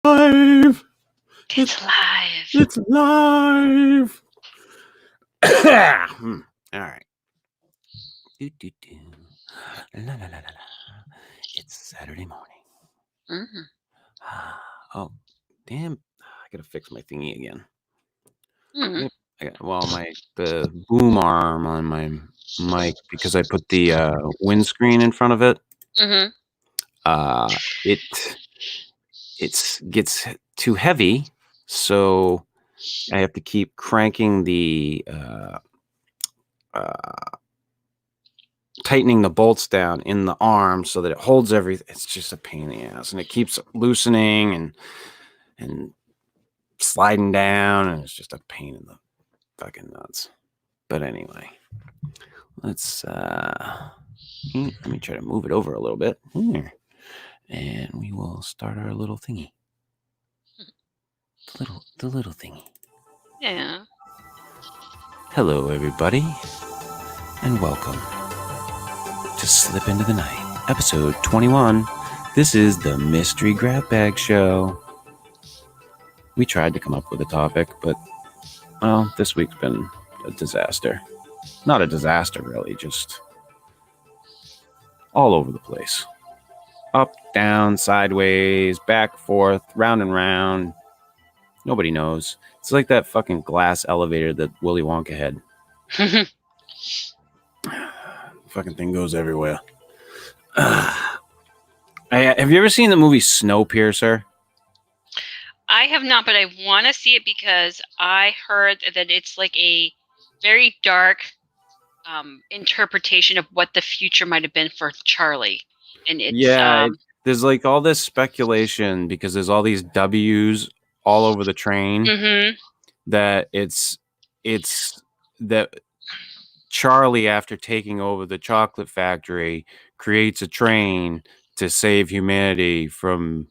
Live. It's live. It's live. All right. La, la, la, la, la. It's Saturday morning. Mm-hmm. Oh, damn! I gotta fix my thingy again. Mm-hmm. The boom arm on my mic, because I put the windscreen in front of it. Mm-hmm. It gets too heavy, so I have to keep cranking the tightening the bolts down in the arm so that it holds everything. It's just a pain in the ass, and it keeps loosening and sliding down, and it's just a pain in the fucking nuts. But anyway, let me try to move it over a little bit here, and we will start our little thingy. The little thingy. Yeah. Hello, everybody, and welcome to Slip Into the Night, episode 21. This is the Mystery Grab Bag Show. We tried to come up with a topic, but, well, this week's been a disaster. Not a disaster, really, just all over the place. Up, down, sideways, back, forth, round and round. Nobody knows. It's like that fucking glass elevator that Willy Wonka had. Fucking thing goes everywhere. Have you ever seen the movie Snowpiercer? I have not, but I want to see it because I heard that it's like a very dark interpretation of what the future might have been for Charlie. And it's there's like all this speculation because there's all these W's all over the train that it's that Charlie, after taking over the chocolate factory, creates a train to save humanity from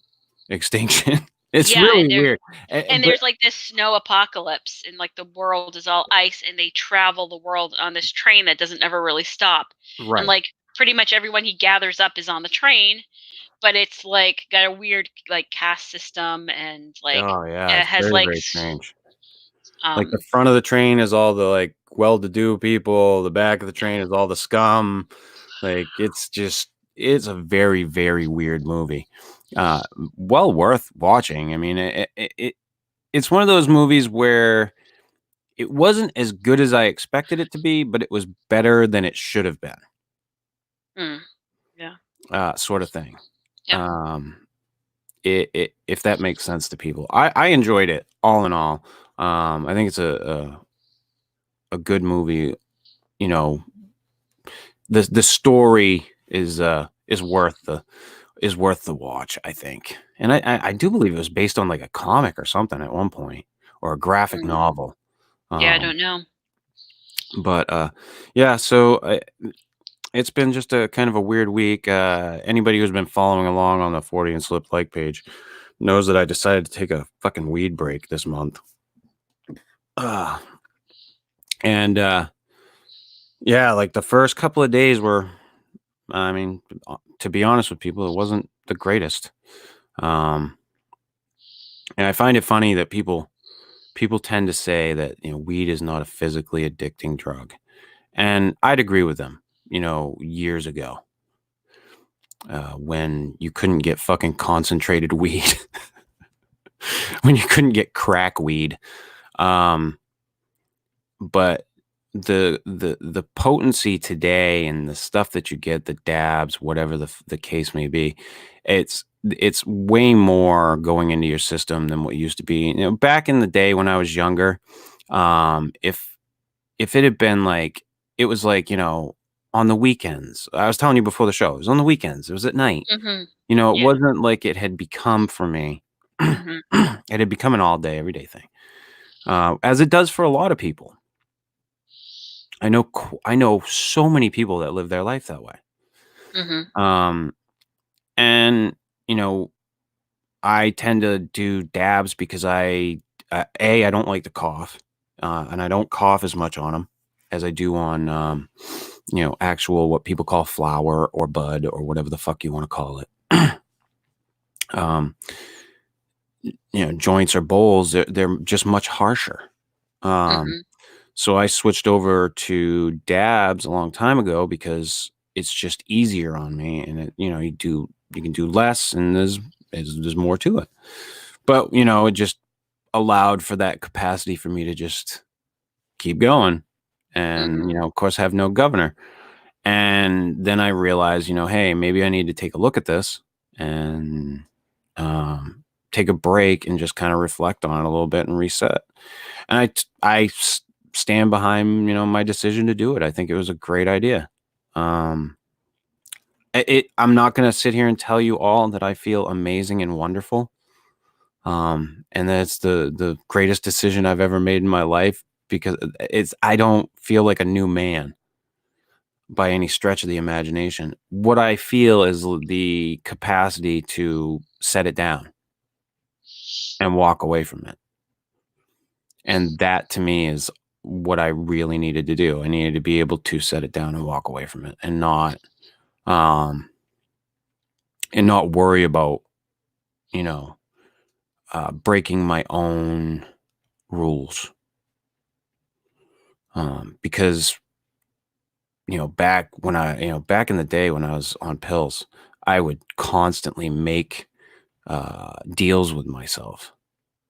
extinction. It's really weird. And there's like this snow apocalypse, and like the world is all ice, and they travel the world on this train that doesn't ever really stop. Right. And like pretty much everyone he gathers up is on the train, but it's like got a weird like caste system, and like it has very, very strange. Like the front of the train is all the like well-to-do people, the back of the train is all the scum. Like it's a very, very weird movie. Well worth watching. I mean, it's one of those movies where it wasn't as good as I expected it to be, but it was better than it should have been. Yeah. Sort of thing. Yeah. If that makes sense to people, I enjoyed it all in all. I think it's a good movie. You know, the story is worth the watch, I think. And I do believe it was based on like a comic or something at one point, or a graphic novel. Yeah, I don't know. But yeah, so it's been just a kind of a weird week. Anybody who's been following along on the 40 and Slip like page knows that I decided to take a fucking weed break this month. Yeah, like the first couple of days were, I mean, to be honest with people, it wasn't the greatest. And I find it funny that people tend to say that, you know, weed is not a physically addicting drug. And I'd agree with them, you know, years ago, when you couldn't get fucking concentrated weed, when you couldn't get crack weed. But the potency today and the stuff that you get, the dabs, whatever the case may be, it's way more going into your system than what used to be. You know, back in the day when I was younger, if it had been like, it was like, you know, on the weekends, I was telling you before the show, it was on the weekends, it was at night. You know, it wasn't like it had become for me. It had become an all day, everyday thing, as it does for a lot of people. I know so many people that live their life that way. And you know, I tend to do dabs because I don't like to cough, and I don't cough as much on them as I do on, you know, actual, what people call flower or bud or whatever the fuck you want to call it. joints or bowls, they're just much harsher. Mhm. So I switched over to dabs a long time ago because it's just easier on me, and you can do less, and there's more to it. But it just allowed for that capacity for me to just keep going, and Mhm. of course, have no governor. And then I realized, hey, maybe I need to take a look at this and take a break and just kind of reflect on it a little bit and reset. And stand behind my decision to do it. I think it was a great idea. Um, I'm not going to sit here and tell you all that I feel amazing and wonderful. And that's the greatest decision I've ever made in my life, because I don't feel like a new man by any stretch of the imagination. What I feel is the capacity to set it down and walk away from it. And that to me is what I really needed to do. I needed to be able to set it down and walk away from it, um and not worry about, you know, breaking my own rules. Because back in the day when I was on pills, I would constantly make deals with myself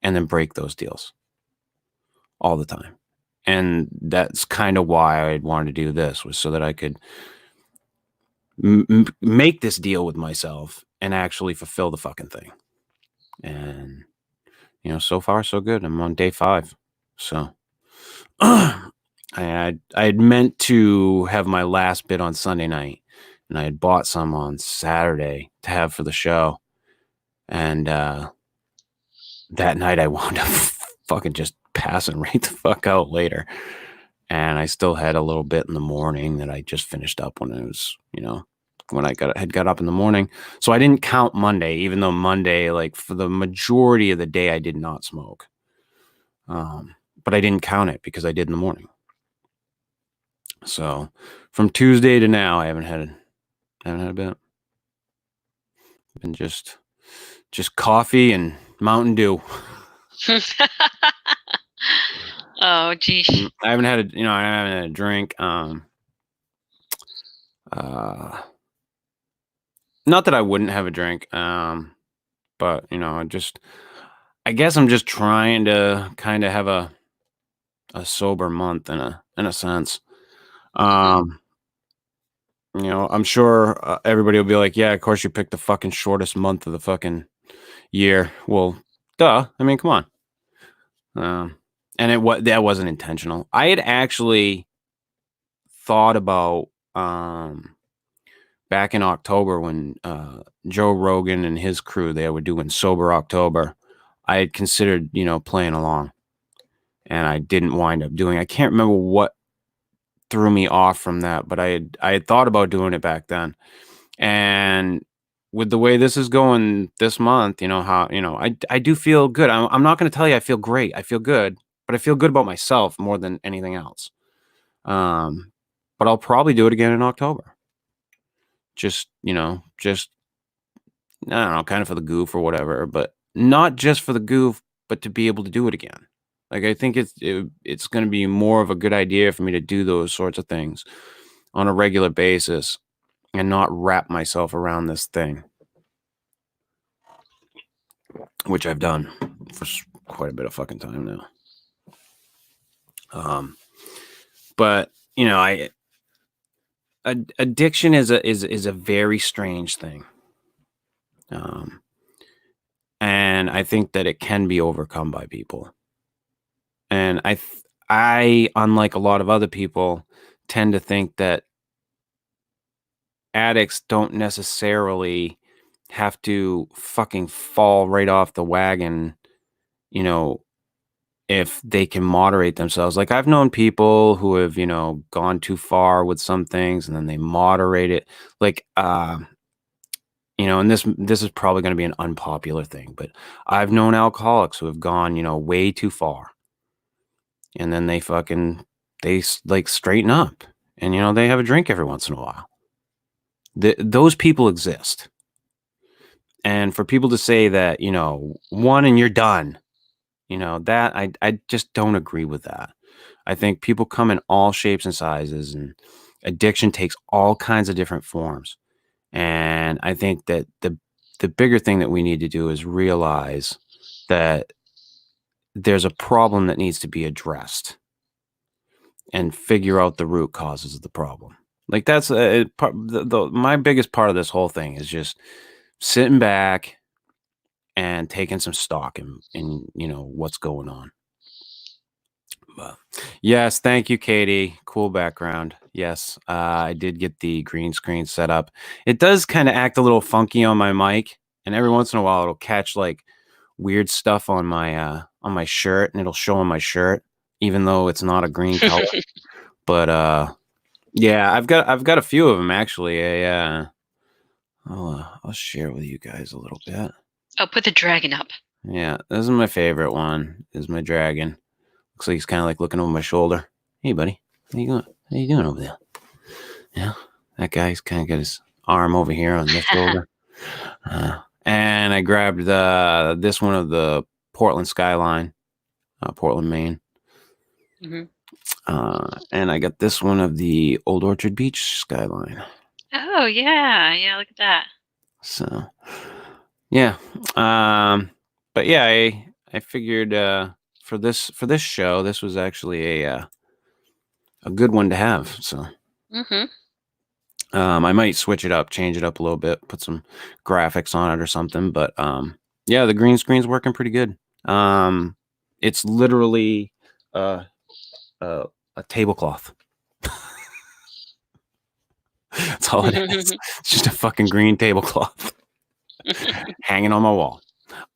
and then break those deals all the time. And that's kind of why I wanted to do this, was so that I could make this deal with myself and actually fulfill the fucking thing. And so far so good. I'm on day 5. So I had meant to have my last bit on Sunday night, and I had bought some on Saturday to have for the show. And that night I wound up fucking just passing right the fuck out later. And I still had a little bit in the morning that I just finished up when it was, when I got up in the morning. So I didn't count Monday, even though Monday, like for the majority of the day, I did not smoke. But I didn't count it because I did in the morning. So from Tuesday to now, I haven't had a bit. Been just coffee and Mountain Dew. Oh, geez. I haven't had a drink. Uh, Not that I wouldn't have a drink. But I guess I'm just trying to kind of have a sober month in a sense. Mhm. Um, I'm sure everybody will be like, yeah, of course you picked the fucking shortest month of the fucking year. Well, duh. I mean, come on. Um, and that wasn't intentional. I had actually thought about back in October when Joe Rogan and his crew, they were doing Sober October. I had considered, playing along, and I didn't wind up doing. I can't remember what threw me off from that, but I had thought about doing it back then. And with the way this is going this month, how I do feel good. I'm not going to tell you I feel great. I feel good, but I feel good about myself more than anything else. Um, but I'll probably do it again in October. Just I don't know, kind of for the goof or whatever, but not just for the goof, but to be able to do it again. Like I think it's going to be more of a good idea for me to do those sorts of things on a regular basis and not wrap myself around this thing, which I've done for quite a bit of fucking time now. But addiction is a very strange thing. Um, and I think that it can be overcome by people. And I, unlike a lot of other people, tend to think that addicts don't necessarily have to fucking fall right off the wagon, you know, if they can moderate themselves. Like I've known people who have, gone too far with some things and then they moderate it. Like, and this is probably going to be an unpopular thing, but I've known alcoholics who have gone, way too far, and then they like straighten up, and they have a drink every once in a while. Those people exist. And for people to say that, one and you're done, that I just don't agree with that. I think people come in all shapes and sizes, and addiction takes all kinds of different forms. And I think that the bigger thing that we need to do is realize that there's a problem that needs to be addressed and figure out the root causes of the problem. Like that's my biggest part of this whole thing is just sitting back and taking some stock in what's going on. But yes, thank you, Katie. Cool background. Yes, I did get the green screen set up. It does kind of act a little funky on my mic, and every once in a while it'll catch like weird stuff on my shirt, and it'll show on my shirt, even though it's not a green color. But yeah, I've got a few of them actually. I'll share with you guys a little bit. Oh, put the dragon up. Yeah, this is my favorite one. Is my dragon. Looks like he's kind of like looking over my shoulder. Hey, buddy, how you going? How you doing over there? Yeah, that guy's kind of got his arm over here on this shoulder. And I grabbed this one of the Portland skyline, Portland, Maine. Mm-hmm. And I got this one of the Old Orchard Beach skyline. Oh yeah, look at that. So, yeah, but yeah, I figured for this show, this was actually a good one to have. So, I might switch it up, change it up a little bit, put some graphics on it or something. But yeah, the green screen's working pretty good. It's literally a tablecloth. That's all it is. It's just a fucking green tablecloth hanging on my wall.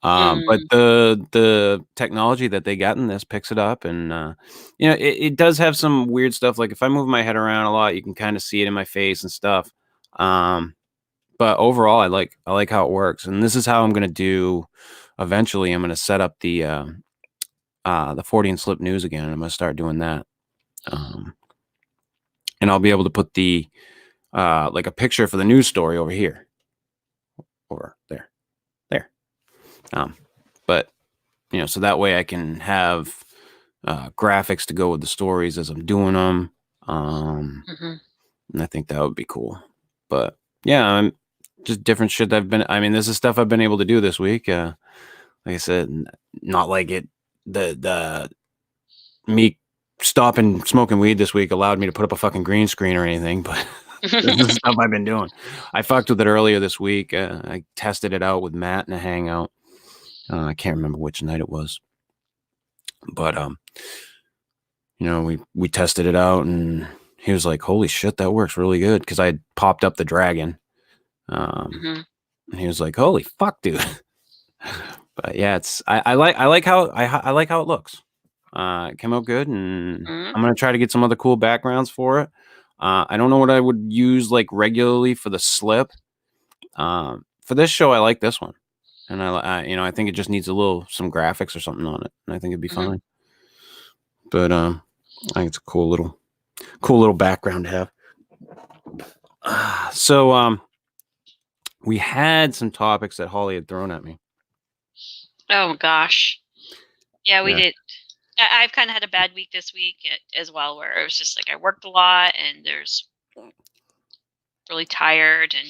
But the technology that they got in this picks it up, and it does have some weird stuff. Like if I move my head around a lot, you can kind of see it in my face and stuff. But overall, I like how it works, and this is how I'm gonna do. Eventually, I'm gonna set up the 40 and slip news again, and I'm gonna start doing that. And I'll be able to put the like a picture for the news story over here, over there. But so that way I can have graphics to go with the stories as I'm doing them. And I think that would be cool. But yeah, I'm just different shit this is stuff I've been able to do this week. Like I said, not like the me stopping smoking weed this week allowed me to put up a fucking green screen or anything, but this is stuff I've been doing. I fucked with it earlier this week. I tested it out with Matt in a hangout. I can't remember which night it was, but we tested it out, and he was like, "Holy shit, that works really good." Because I had popped up the dragon, and he was like, "Holy fuck, dude!" But yeah, I like how it looks. It came out good, and I'm gonna try to get some other cool backgrounds for it. I don't know what I would use like regularly for the slip. For this show, I like this one. And I think it just needs some graphics or something on it, and I think it'd be fine. But I think it's a cool little background to have. So we had some topics that Holly had thrown at me. Oh gosh, yeah, we did. I've kind of had a bad week this week as well, where it was just like I worked a lot, and there's really tired and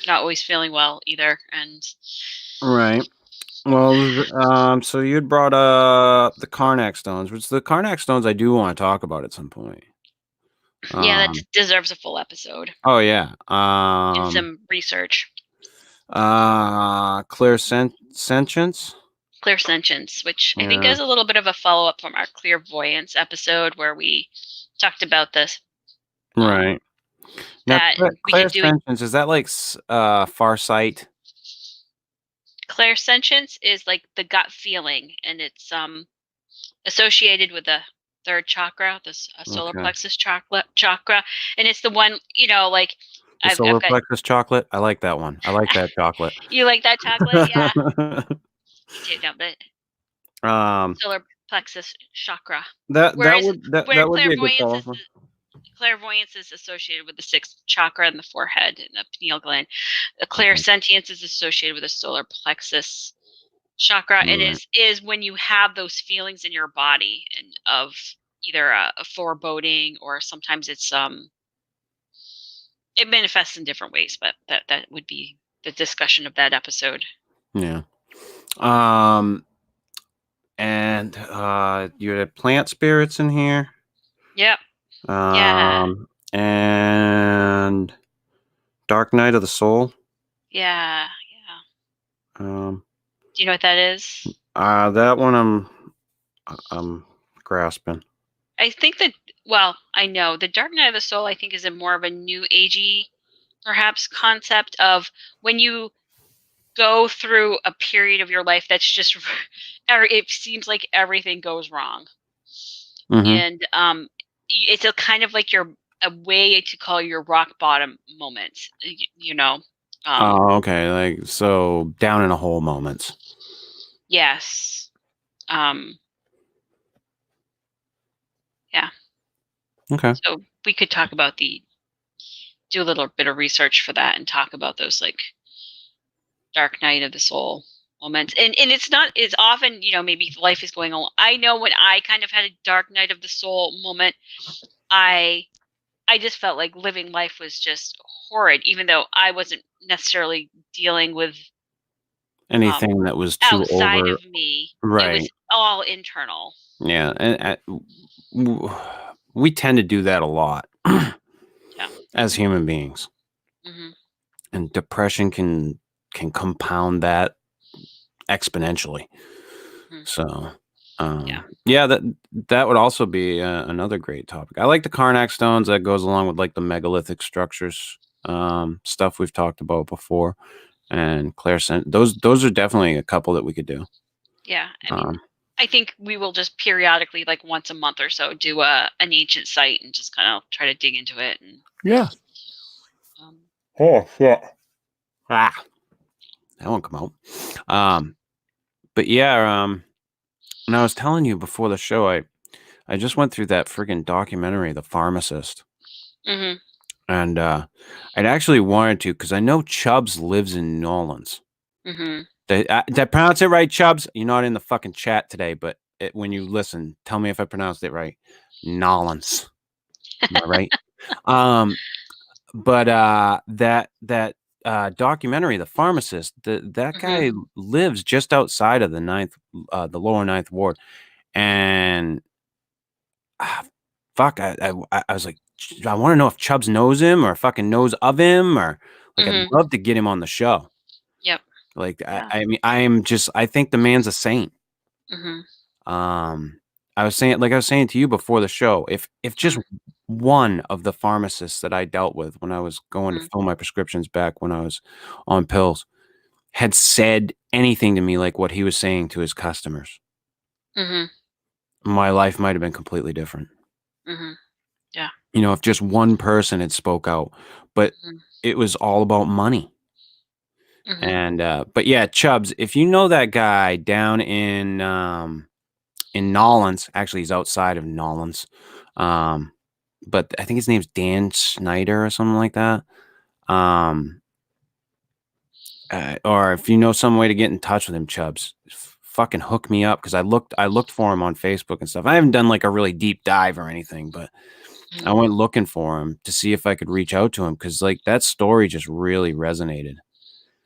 not always feeling well either, and. Right. Well, so you'd brought up the Karnak stones, which the Karnak stones I do want to talk about at some point. Yeah, that deserves a full episode. Oh yeah. And some research. Clairsentience. Clairsentience, which I think is a little bit of a follow-up from our clairvoyance episode where we talked about this. Right. Now, clairsentience, is that like far sight? Clairsentience is like the gut feeling, and it's associated with the third chakra, this solar plexus chakra, and it's the one, like the solar plexus chocolate. I like that one. I like that chocolate. You like that chocolate? Yeah. But solar plexus chakra. That would be a good follow-up. clairvoyance is associated with the sixth chakra in the forehead and the pineal gland. The Okay. clairsentience is associated with the solar plexus chakra, and Right. is when you have those feelings in your body and of either a foreboding, or sometimes it manifests in different ways, but that would be the discussion of that episode. Yeah. Um, and you had plant spirits in here. Yep. Yeah. And Dark Night of the Soul. Yeah. Yeah. Um, Do you know what that is? that one I'm grasping. I think that, well, I know the Dark Night of the Soul, I think, is a more of a new agey, perhaps, concept of when you go through a period of your life that's just, it seems like everything goes wrong, Mm-hmm. and it's a kind of like a way to call your rock bottom moment, you know. Oh, okay. Like, so down in a hole moments. Yes. Um, yeah. Okay. So we could talk about do a little bit of research for that and talk about those, like, dark night of the soul moments. And it's not, it's often, maybe life is going on. I know when I kind of had a dark night of the soul moment, I I just felt like living life was just horrid, even though I wasn't necessarily dealing with um Anything that was too outside over. of me. It was Right. all internal. Yeah. And we tend to do that a lot Yeah. as human beings. Mhm. And depression can compound that exponentially. Mhm. So, Yeah. yeah, that would also be another great topic. I like the Karnak stones. That goes along with like the megalithic structures, stuff we've talked about before, and clairsent. Those are definitely a couple that we could do. Yeah. I mean, Um, I think we will just periodically, like once a month or so, do an ancient site and just kind of try to dig into it. And yeah. um, Oh shit. Ah, that won't come out. Um, but yeah, and I was telling you before the show, I just went through that friggin' documentary, The Pharmacist. mhm. And I'd actually wanted to because I know Chubbs lives in New Orleans. Mhm. Did I pronounce it right, Chubbs? You're not in the fucking chat today, but when you listen, tell me if I pronounced it right. Nolans. Am I right? Um, but that documentary, The Pharmacist, that Mhm. guy lives just outside of the lower ninth ward. And ah, fuck, I was like, I want to know if Chubbs knows him or fucking knows of him, or like I'd Mhm. love to get him on the show. Yep. Like Yeah. I mean, I think the man's a saint. Mhm. Um, I was saying to you before the show, if just Mhm. one of the pharmacists that I dealt with when I was going to Mhm. fill my prescriptions back when I was on pills had said anything to me like what he was saying to his customers, Mhm. my life might have been completely different. Mhm. Yeah. If just one person had spoke out, but Mhm. it was all about money. Mhm. And but yeah, Chubbs, if you know that guy down in Nolans, actually he's outside of Nolans. Um, but I think his name's Dan Snyder or something like that. Um, or if you know some way to get in touch with him, Chubbs, fucking hook me up because I looked for him on Facebook and stuff. I haven't done like a really deep dive or anything, but I Mhm. went looking for him to see if I could reach out to him because like that story just really resonated.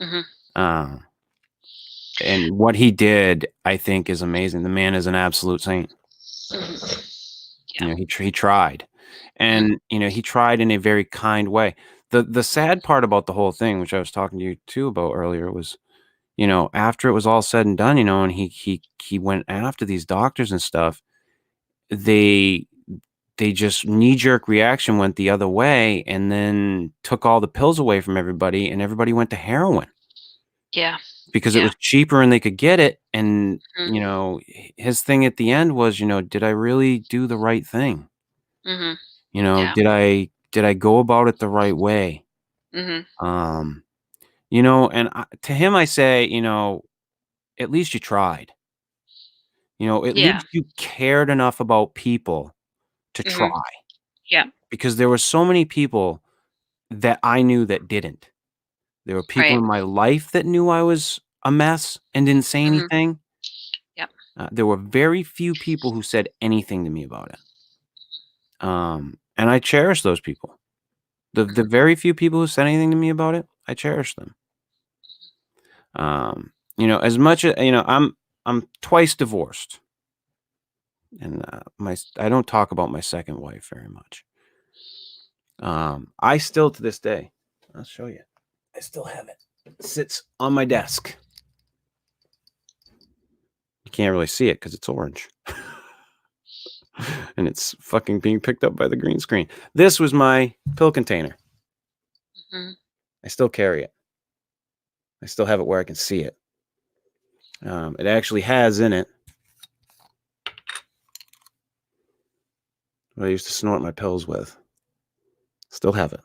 Mhm. Uh, and what he did, I think, is amazing. The man is an absolute saint. Mhm. Yeah. He tried, Mhm. and he tried in a very kind way. The sad part about the whole thing, which I was talking to you too about earlier, was after it was all said and done, and he went after these doctors and stuff. They they just knee jerk reaction went the other way, and then took all the pills away from everybody, and everybody went to heroin Yeah. because it Yeah. was cheaper and they could get it. And Mhm. his thing at the end was, did I really do the right thing? Mhm. Yeah. Did I go about it the right way? Mhm. Um, and to him, I say, at least you tried. At Yeah. least you cared enough about people to Mhm. try. Yeah. because there were so many people that I knew that didn't. There were people Right. in my life that knew I was a mess and didn't say Mhm. anything. Yep. There were very few people who said anything to me about it. And I cherish those people. The Mhm. very few people who said anything to me about it, I cherish them. As much as I'm twice divorced, and I don't talk about my second wife very much. I still to this day, I'll show you. I still have it. It sits on my desk. You can't really see it because it's orange. And it's fucking being picked up by the green screen. This was my pill container. Mhm. I still carry it. I still have it where I can see it. It actually has in it what I used to snort my pills with. Still have it.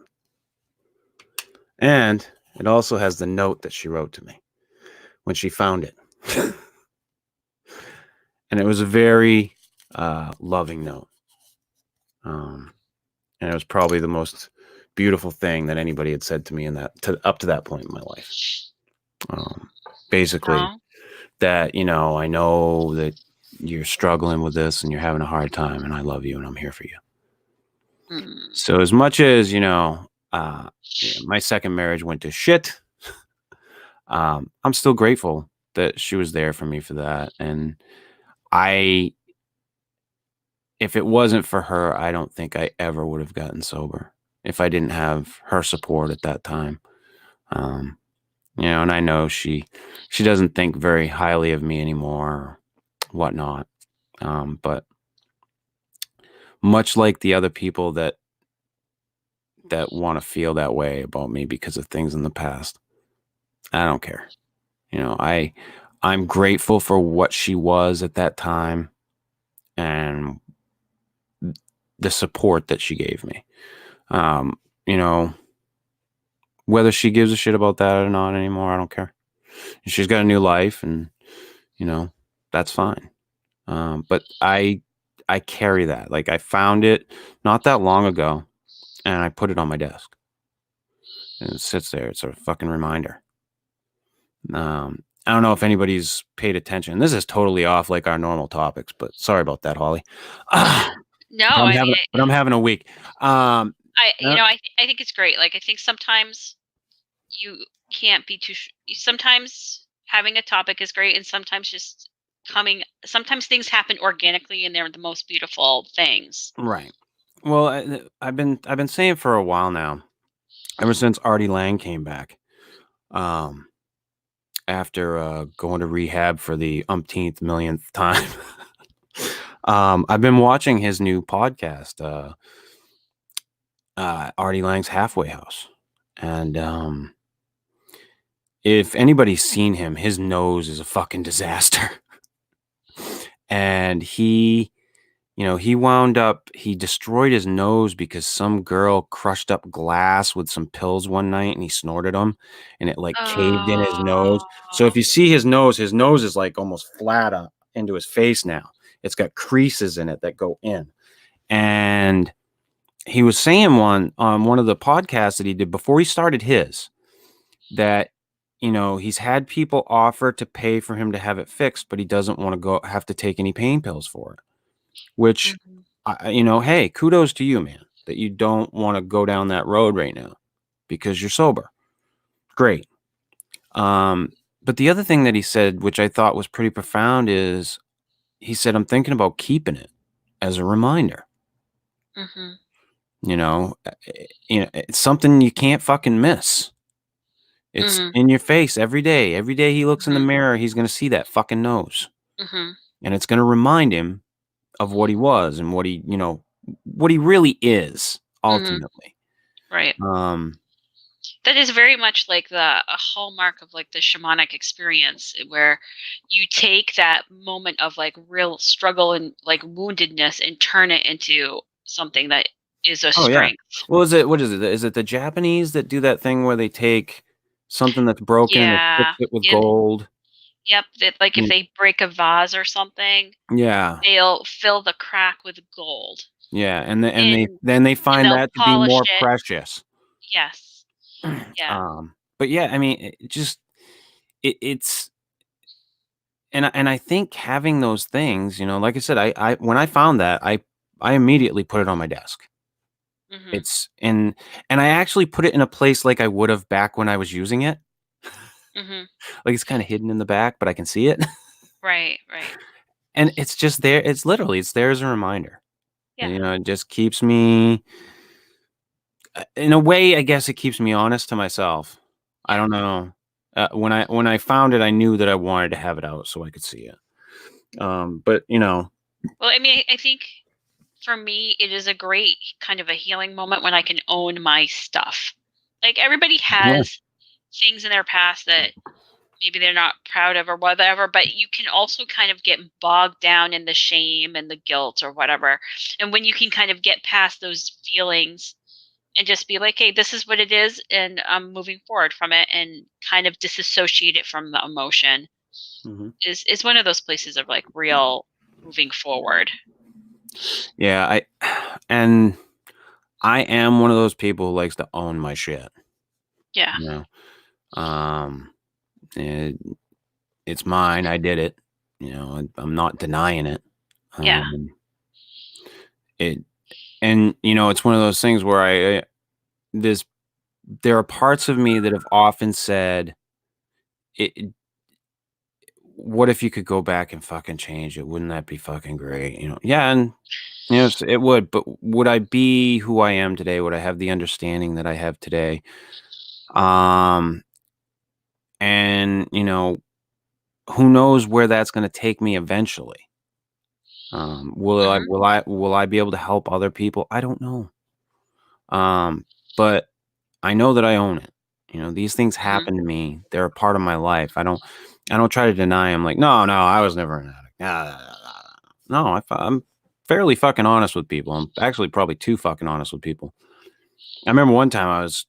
And it also has the note that she wrote to me when she found it. And it was a very loving note. And it was probably the most beautiful thing that anybody had said to me up to that point in my life. Basically, Oh. that I know that you're struggling with this and you're having a hard time, and I love you and I'm here for you. Mm. So as much as my second marriage went to shit, I'm still grateful that she was there for me for that. And I if it wasn't for her, I don't think I ever would have gotten sober if I didn't have her support at that time. Um, and I know she doesn't think very highly of me anymore or whatnot. But much like the other people that want to feel that way about me because of things in the past, I don't care. I'm grateful for what she was at that time and the support that she gave me. Um, you know, whether she gives a shit about that or not anymore, I don't care. She's got a new life, and you know, that's fine. But I carry that. Like I found it not that long ago, and I put it on my desk, and it sits there. It's a fucking reminder. I don't know if anybody's paid attention. This is totally off like our normal topics, but sorry about that, Holly. No, But I mean, I'm having a week. Uh, I think it's great. Like, I think sometimes you can't be too. Sometimes having a topic is great, and sometimes just coming. Sometimes things happen organically, and they're the most beautiful things. right. Well, I've been saying for a while now, ever since Artie Lang came back, um, after going to rehab for the umpteenth millionth time. I've been watching his new podcast, Artie Lang's Halfway House, and if anybody's seen him, his nose is a fucking disaster. And he destroyed his nose because some girl crushed up glass with some pills one night and he snorted them and it like caved in his nose. So if Oh. you see his nose is like almost flat up into his face now. It's got creases in it that go in. And he was saying on one of the podcasts that he did before he started his, that he's had people offer to pay for him to have it fixed, but he doesn't want to have to take any pain pills for it. Which, Mhm. hey, kudos to you, man, that you don't want to go down that road right now because you're sober. Great. But the other thing that he said, which I thought was pretty profound, is he said, I'm thinking about keeping it as a reminder. Mhm. It's something you can't fucking miss. It's Mhm. in your face every day. Every day he looks in the Mhm. mirror, he's going to see that fucking nose. Mhm. And it's going to remind him of what he was and what he really is Mhm. ultimately. Right. Um, That is very much like a hallmark of like the shamanic experience, where you take that moment of like real struggle and like woundedness and turn it into something that is a oh yeah. strength. Well, what is it? Is it the Japanese that do that thing where they take something that's broken and they fix Yeah. it with Yeah. gold? Yep. That, like, if Mm, they break a vase or something, yeah. they'll fill the crack with gold. Yeah, and and then they and find they'll that to be polish more it. precious. Yes. Yeah. But yeah, I mean, it just it's and I think having those things, like I said, I when I found that, I immediately put it on my desk. Mhm. It's and I actually put it in a place like I would have back when I was using it. Mhm. Like it's kind of hidden in the back, but I can see it. Right, right. And it's just there. It's there as a reminder. And, Yeah. it just keeps me in a way, I guess it keeps me honest to myself. I Yeah. don't know. When I found it, I knew that I wanted to have it out so I could see it. But Well, I mean, I think for me, it is a great kind of a healing moment when I can own my stuff. Like everybody yeah. has things in their past that maybe they're not proud of or whatever, but you can also kind of get bogged down in the shame and the guilt or whatever. And when you can kind of get past those feelings and just be like, hey, this is what it is, and I'm moving forward from it and kind of disassociate it from the emotion Mhm. is one of those places of like real moving forward. Yeah, and I am one of those people who likes to own my shit. Yeah. You know, um, it, it's mine. I did it. I'm not denying it. Yeah. Um, it and it's one of those things where this there are parts of me that have often said, "What if you could go back and fucking change it? Wouldn't that be fucking great?" Yeah, and it would. But would I be who I am today? Would I have the understanding that I have today? Um, and who knows where that's going to take me eventually? Mhm. Will I be able to help other people? I don't know. But I know that I own it. These things Mhm. happen to me. They're a part of my life. I don't try to deny. I'm like, no, no, I was never an addict. Nah, nah, nah, nah, nah." No, I'm fairly fucking honest with people. I'm actually probably too fucking honest with people. I remember one time I was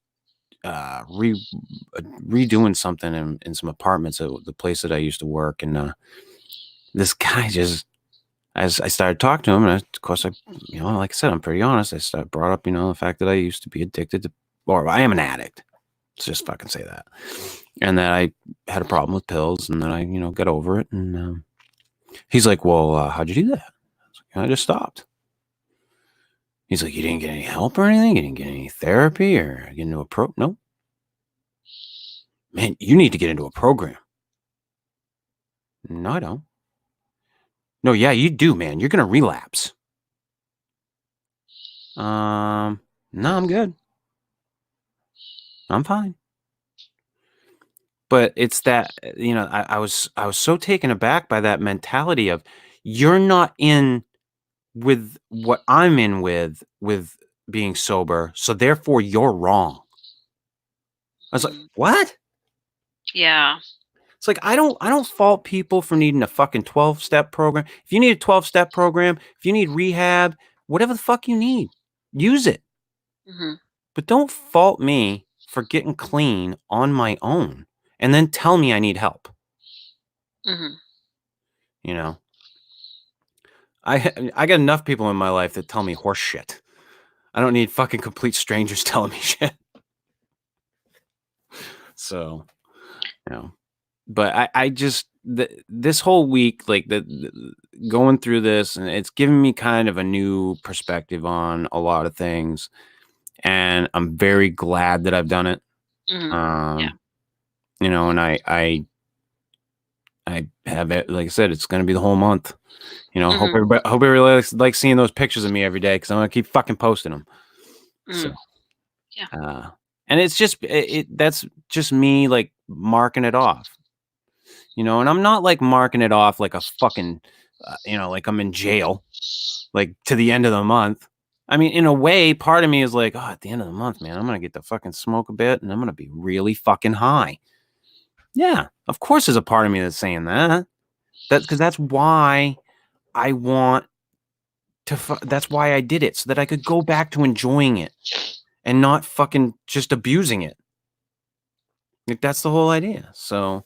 redoing something in some apartments at the place that I used to work, and this guy just as I started talking to him, and of course like I said, I'm pretty honest. Brought up the fact that I used to be addicted to, or I am an addict. Let's just fucking say that, and that I had a problem with pills, and then I got over it, and he's like, "Well, how'd you do that?" I just stopped. He's like, "You didn't get any help or anything? You didn't get any therapy or get into a pro?" No, man, you need to get into a program. No, I don't. No, yeah, you do, man. You're gonna relapse. No, I'm good. I'm fine. But it's that I was so taken aback by that mentality of you're not in with what I'm in with being sober, so therefore you're wrong. I was like, Mhm. what? Yeah. It's like I don't fault people for needing a fucking 12-step program. If you need a 12-step program, if you need rehab, whatever the fuck you need, use it. Mhm. But don't fault me for getting clean on my own and then tell me I need help. Mhm. You know, I got enough people in my life that tell me horse shit. I don't need fucking complete strangers telling me shit. So, you know, but I just this whole week, like going through this, and it's given me kind of a new perspective on a lot of things, and I'm very glad that I've done it. Mhm. Yeah. Um, and I have it. Like I said, it's going to be the whole month. Mhm. Hope everybody likes seeing those pictures of me every day because I'm gonna keep fucking posting them. So, Mhm. Yeah. uh, and it's just that's just me like marking it off, and I'm not like marking it off like a fucking, like I'm in jail, like to the end of the month. I mean, in a way, part of me is like, oh, at the end of the month, man, I'm gonna get to fucking smoke a bit and I'm gonna be really fucking high. Yeah, of course, there's a part of me that's saying that. That's because that's why I want that's why I did it so that I could go back to enjoying it and not fucking just abusing it. Like that's the whole idea. So,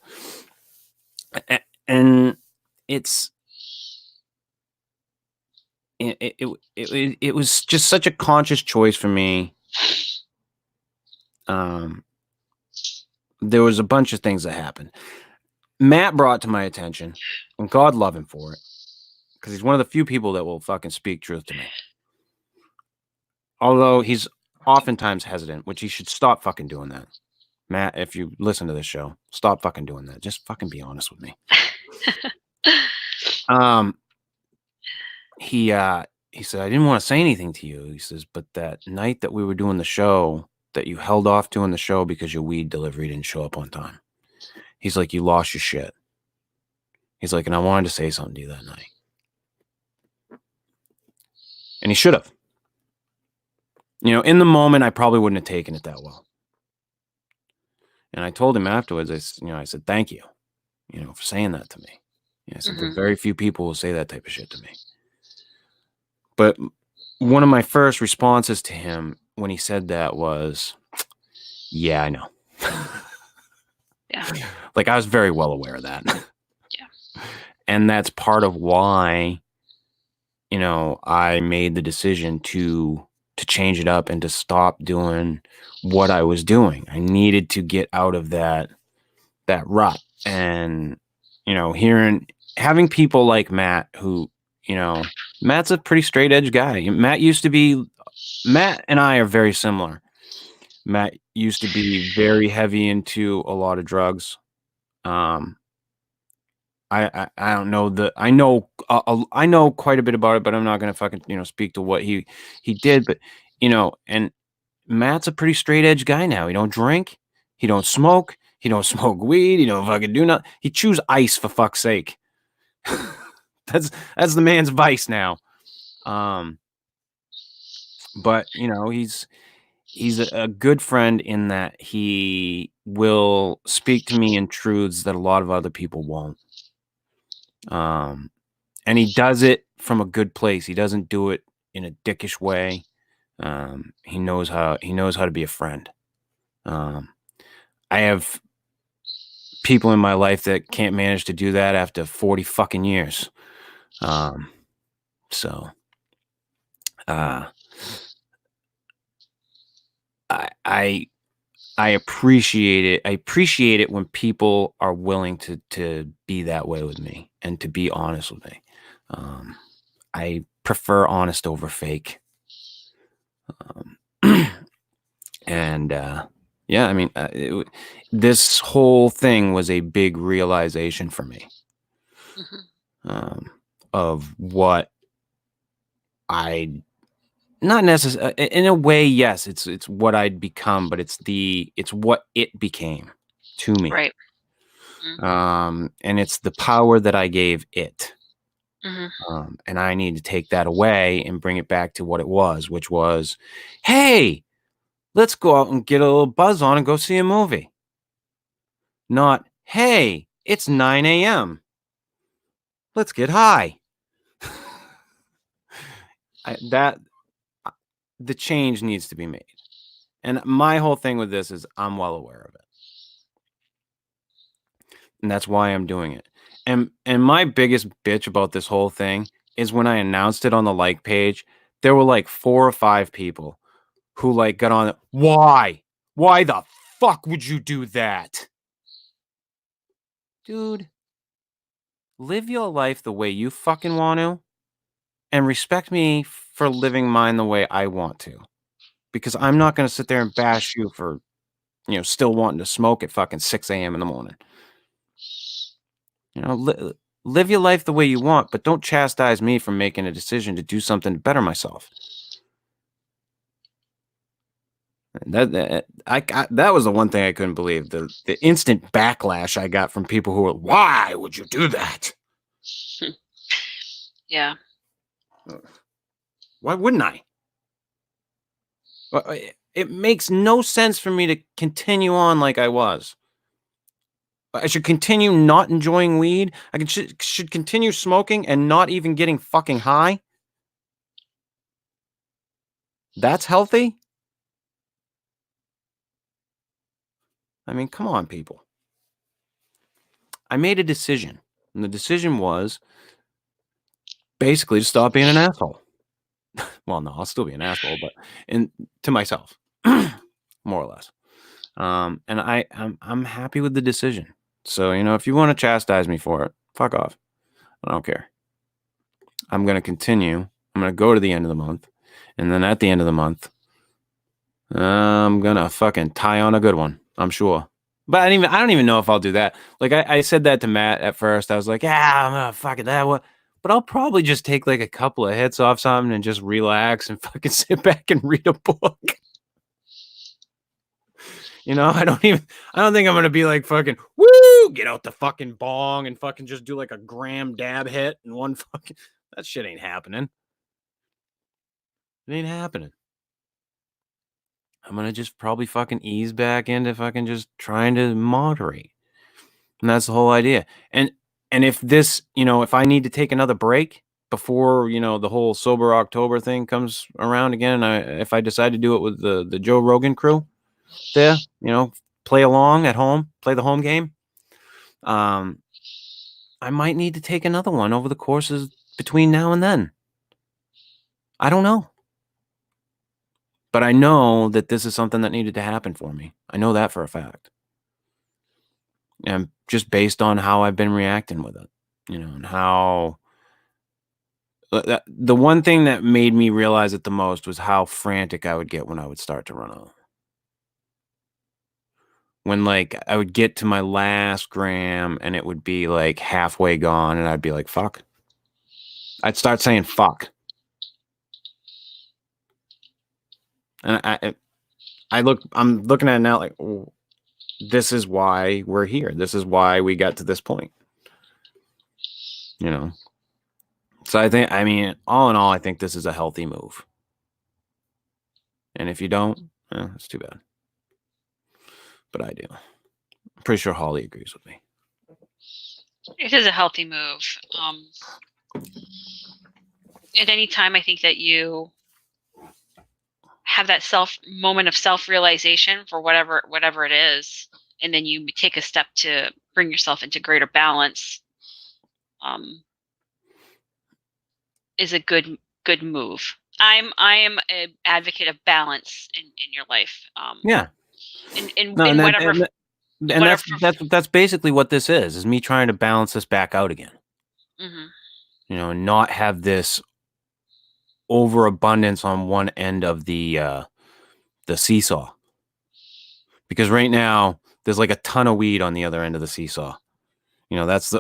and it's it was just such a conscious choice for me. There was a bunch of things that happened. Matt brought to my attention, and God love him for it, because he's one of the few people that will fucking speak truth to me. Although he's oftentimes hesitant, which he should stop fucking doing that. Matt, if you listen to this show, stop fucking doing that. Just fucking be honest with me. He said, I didn't want to say anything to you. He says, but that night that we were doing the show, that you held off doing the show because your weed delivery didn't show up on time. He's like, you lost your shit. He's like, and I wanted to say something to you that night. And he should have. In the moment, I probably wouldn't have taken it that well. And I told him afterwards, I said, thank you, for saying that to me. I said, there's very few people who say that type of shit to me. But one of my first responses to him when he said that was, yeah, I know. Yeah. Like, I was very well aware of that. Yeah. And that's part of why, I made the decision to change it up and to stop doing what I was doing. I needed to get out of that rut. And, having people like Matt, who, Matt's a pretty straight edge guy. Matt and I are very similar. Matt used to be very heavy into a lot of drugs. I don't know I know quite a bit about it, but I'm not going to fucking, speak to what he did. But, and Matt's a pretty straight edge guy now. He don't drink. He don't smoke. He don't smoke weed. He don't fucking do nothing. He chews ice, for fuck's sake. That's the man's vice now. But he's a good friend in that he will speak to me in truths that a lot of other people won't. And he does it from a good place. He doesn't do it in a dickish way. He knows how to be a friend. I have people in my life that can't manage to do that after 40 fucking years. So I appreciate it. I appreciate it when people are willing to be that way with me and to be honest with me. I prefer honest over fake. And yeah, I mean, this whole thing was a big realization for me. Of what not necessarily, in a way, yes, it's what I'd become, but it's what it became to me. Right. And it's the power that I gave it. And I need to take that away and bring it back to what it was, which was, hey, let's go out and get a little buzz on and go see a movie. Not, hey, it's 9 a.m. Let's get high. The change needs to be made. And my whole thing with this is I'm well aware of it. And that's why I'm doing it. And my biggest bitch about this whole thing is when I announced it on the like page, there were like 4 or 5 people who like got on it. Why? Why the fuck would you do that? Dude, live your life the way you fucking want to and respect me for living mine the way I want to. Because I'm not going to sit there and bash you for, still wanting to smoke at fucking 6 a.m. in the morning. Live your life the way you want, but don't chastise me for making a decision to do something to better myself. That was the one thing I couldn't believe. The instant backlash I got from people who were, why would you do that? Yeah. Why wouldn't I? It makes no sense for me to continue on like I was. I should continue not enjoying weed. I should continue smoking and not even getting fucking high. That's healthy? I mean, come on, people. I made a decision, and the decision was basically to stop being an asshole. Well, no, I'll still be an asshole, but to myself, more or less. And I'm happy with the decision. So, if you want to chastise me for it, fuck off. I don't care. I'm going to continue. I'm going to go to the end of the month. And then at the end of the month, I'm going to fucking tie on a good one. I'm sure. But I don't even know if I'll do that. Like I said that to Matt at first. I was like, yeah, I'm going to fucking that one. But I'll probably just take like a couple of hits off something and just relax and fucking sit back and read a book. I don't think I'm going to be like fucking, woo, get out the fucking bong and fucking just do like a gram dab hit and one fucking, that shit ain't happening. It ain't happening. I'm going to just probably fucking ease back into fucking just trying to moderate. And that's the whole idea. And if this, if I need to take another break before, the whole sober October thing comes around again, if I decide to do it with the Joe Rogan crew there, play along at home, play the home game, I might need to take another one over the courses between now and then. I don't know. But I know that this is something that needed to happen for me. I know that for a fact. And just based on how I've been reacting with it, and how the one thing that made me realize it the most was how frantic I would get when I would start to run out. When like I would get to my last gram and it would be like halfway gone and I'd be like, fuck. I'd start saying fuck. And I'm looking at it now like, oh, this is why we're here. This is why we got to this point. So all in all, I think this is a healthy move. And if you don't, it's too bad. But I do. I'm pretty sure Holly agrees with me. It is a healthy move. At any time, I think that you have that moment of self-realization for whatever it is, and then you take a step to bring yourself into greater balance, is a good move. I am an advocate of balance in your life. Yeah. In whatever. And whatever. that's basically what this is me trying to balance this back out again. Mm-hmm. And not have this overabundance on one end of the seesaw. Because right now there's like a ton of weed on the other end of the seesaw.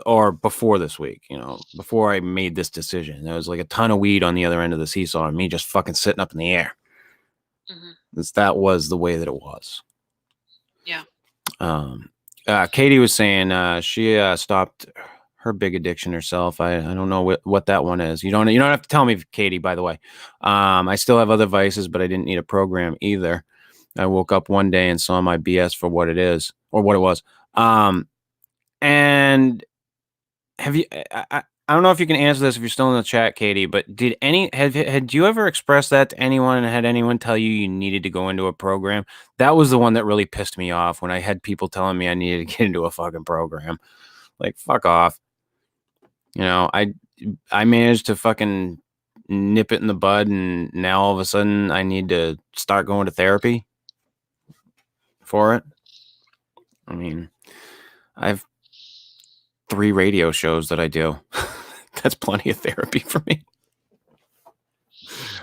Or before this week, before I made this decision, there was like a ton of weed on the other end of the seesaw and me just fucking sitting up in the air. Mm-hmm. That was the way that it was. Yeah. Katie was saying she stopped her big addiction herself. I don't know what that one is. You don't have to tell me, Katie, by the way. I still have other vices, but I didn't need a program either. I woke up one day and saw my BS for what it is or what it was. And have you, I don't know if you can answer this if you're still in the chat, Katie, but had you ever expressed that to anyone and had anyone tell you needed to go into a program? That was the one that really pissed me off when I had people telling me I needed to get into a fucking program. Like, fuck off. I managed to fucking nip it in the bud, and now all of a sudden I need to start going to therapy for it. I mean, I've 3 radio shows that I do. That's plenty of therapy for me.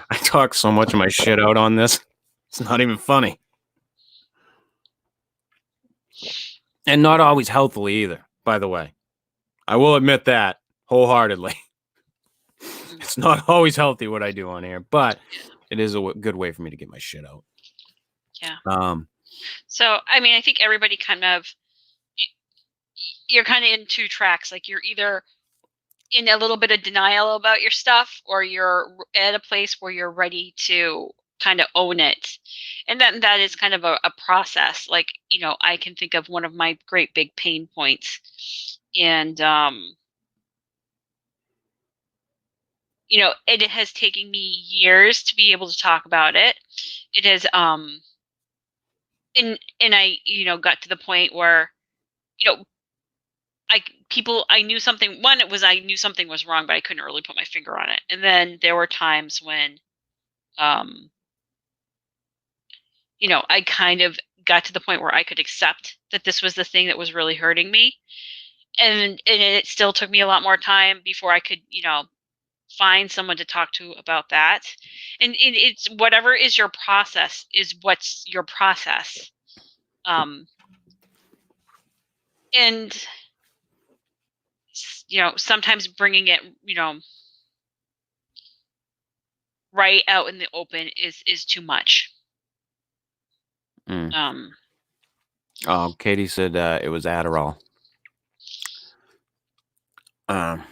I talk so much of my shit out on this. It's not even funny. And not always healthily either, by the way. I will admit that wholeheartedly. It's not always healthy what I do on here, but it is a good way for me to get my shit out. Yeah. So, I think everybody you're kind of in 2 tracks. Like, you're either in a little bit of denial about your stuff, or you're at a place where you're ready to kind of own it. And that is kind of a process. Like, I can think of one of my great big pain points. And, it has taken me years to be able to talk about it. It has, and I, got to the point where, I knew something. One, I knew something was wrong, but I couldn't really put my finger on it. And then there were times when I kind of got to the point where I could accept that this was the thing that was really hurting me. And it still took me a lot more time before I could, find someone to talk to about that. And it's whatever is your process is what's your process. And sometimes bringing it, right out in the open is too much. Oh, Katie said it was Adderall. I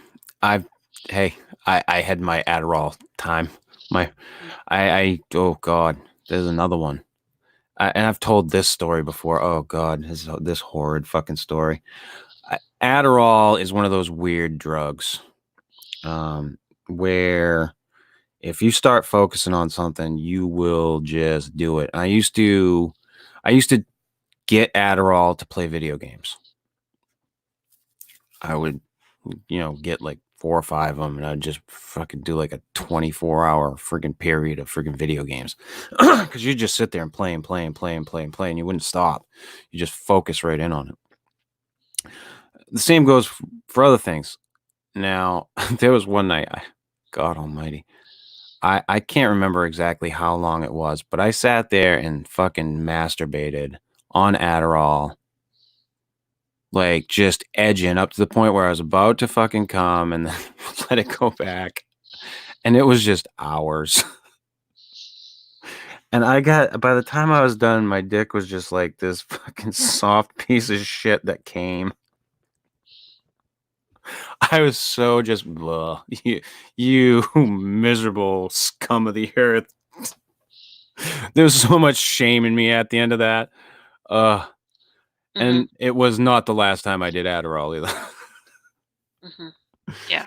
had my Adderall time. Oh God, there's another one. And I've told this story before. Oh God, this horrid fucking story. Adderall is one of those weird drugs, where if you start focusing on something, you will just do it. I used to get Adderall to play video games. I would, get like 4 or 5 of them, and I'd just fucking do like a 24-hour freaking period of freaking video games. Because you just sit there and play and play and play and play and play, and you wouldn't stop. You just focus right in on it. The same goes for other things. Now, there was one night, God almighty, I can't remember exactly how long it was, but I sat there and fucking masturbated on Adderall, like just edging up to the point where I was about to fucking come and then let it go back. And it was just hours. And by the time I was done, my dick was just like this fucking soft piece of shit that came. I was so just, you miserable scum of the earth. There was so much shame in me at the end of that. And it was not the last time I did Adderall either. Yeah.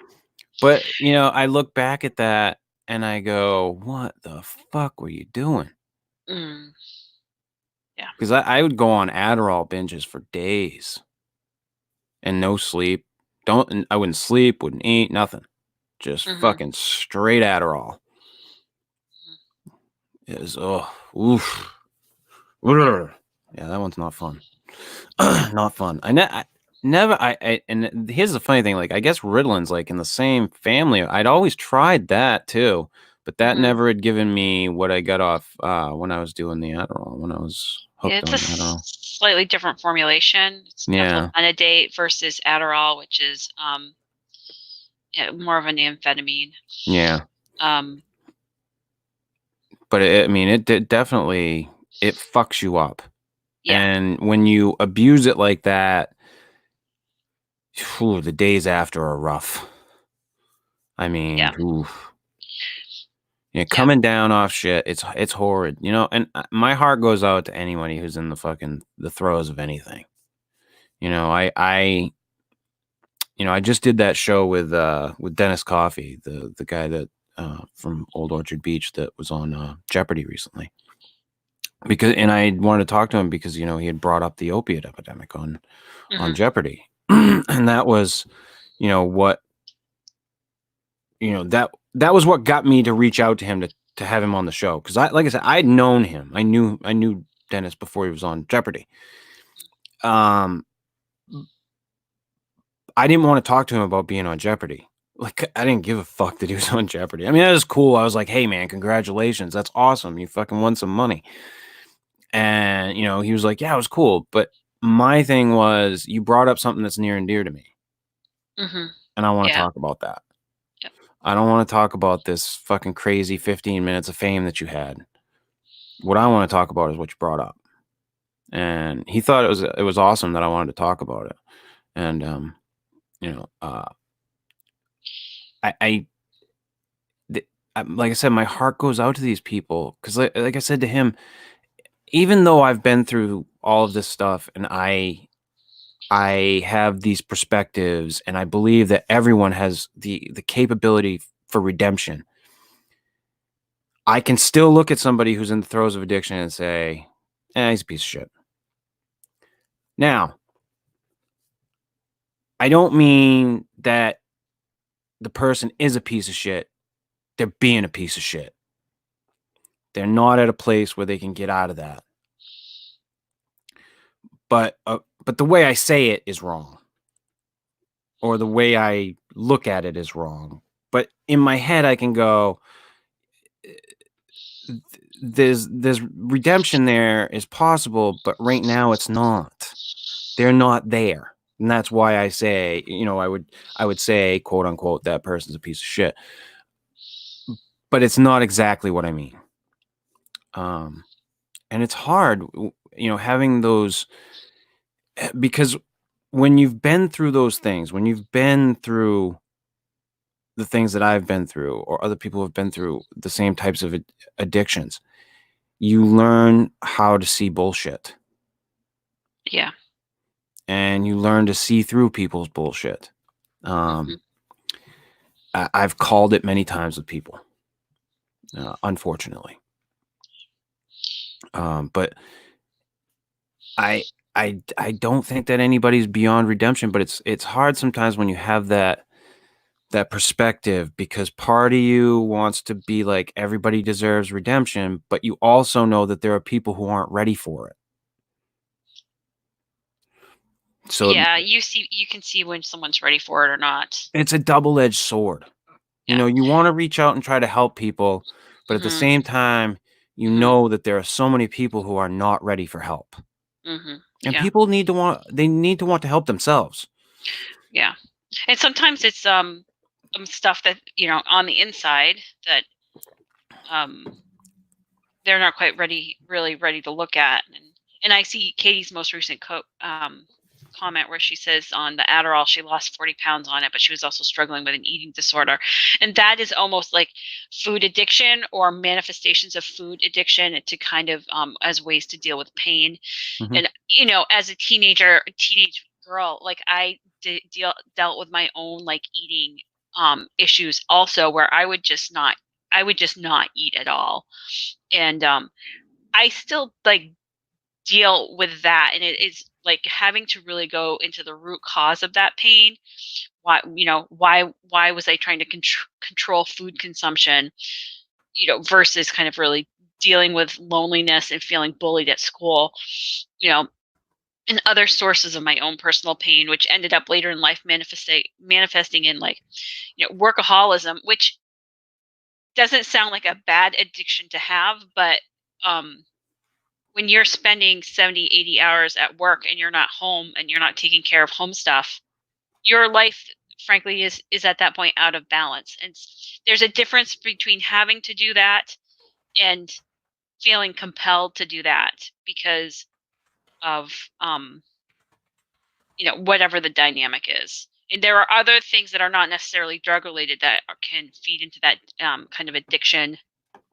But, I look back at that and I go, what the fuck were you doing? Yeah. Because I would go on Adderall binges for days and no sleep. I wouldn't sleep, wouldn't eat, nothing. Just fucking straight Adderall. It was, oof. Yeah, that one's not fun. Not fun. And here's the funny thing, like, I guess Ritalин's like in the same family. I'd always tried that too, but that never had given me what I got off when I was doing the Adderall, when I was hooked It's on a Adderall. slightly different formulation. It's methylphenidate versus Adderall, which is more of an amphetamine. Yeah. But it definitely, it fucks you up. Yeah. And when you abuse it like that, the days after are rough. I mean, Yeah. oof. Coming down off shit, it's horrid, and my heart goes out to anybody who's in the throes of anything. I just did that show with Dennis Coffey, the guy that from Old Orchard Beach that was on Jeopardy recently. And I wanted to talk to him because he had brought up the opiate epidemic on Jeopardy, and that was what that was what got me to reach out to him to have him on the show, because like I said, I'd known him. I knew Dennis before he was on Jeopardy. I didn't want to talk to him about being on Jeopardy. Like, I didn't give a fuck that he was on Jeopardy. I mean, that was cool. I was like, hey man, congratulations, that's awesome, you fucking won some money. And he was like, yeah, it was cool, but my thing was, you brought up something that's near and dear to me, and I want to talk about that. I don't want to talk about this fucking crazy 15 minutes of fame that you had. What I want to talk about is what you brought up. And he thought it was awesome that I wanted to talk about it. And, like I said, my heart goes out to these people. Cause like I said to him, even though I've been through all of this stuff and I have these perspectives, and I believe that everyone has the capability for redemption, I can still look at somebody who's in the throes of addiction and say, he's a piece of shit. Now, I don't mean that the person is a piece of shit. They're being a piece of shit. They're not at a place where they can get out of that. But the way I say it is wrong, or the way I look at it is wrong. But in my head, I can go, there's redemption there is possible, but right now it's not. They're not there. And that's why I say, I would say, quote unquote, that person's a piece of shit. But it's not exactly what I mean. And it's hard, having those, because when you've been through those things, when you've been through the things that I've been through, or other people have been through the same types of addictions, you learn how to see bullshit. Yeah. And you learn to see through people's bullshit. I've called it many times with people, unfortunately. But I don't think that anybody's beyond redemption, but it's hard sometimes when you have that perspective, because part of you wants to be like, everybody deserves redemption, but you also know that there are people who aren't ready for it. So yeah, you can see when someone's ready for it or not. It's a double-edged sword. Yeah. You want to reach out and try to help people, but at the same time, know that there are so many people who are not ready for help. And Yeah. people need to want to help themselves. Yeah. And sometimes it's stuff that, on the inside that they're not quite really ready to look at. And I see Katie's most recent comment where she says on the Adderall she lost 40 pounds on it, but she was also struggling with an eating disorder. And that is almost like food addiction, or manifestations of food addiction, to kind of as ways to deal with pain. And as a teenage girl, like I dealt with my own like eating issues also, where I would just not eat at all. And I still like deal with that, and it is like having to really go into the root cause of that pain. Why was I trying to control food consumption, versus kind of really dealing with loneliness and feeling bullied at school, and other sources of my own personal pain, which ended up later in life manifesting in like, workaholism, which doesn't sound like a bad addiction to have, but when you're spending 70, 80 hours at work and you're not home and you're not taking care of home stuff, your life, frankly, is at that point out of balance. And there's a difference between having to do that and feeling compelled to do that because of, whatever the dynamic is. And there are other things that are not necessarily drug related that can feed into that kind of addiction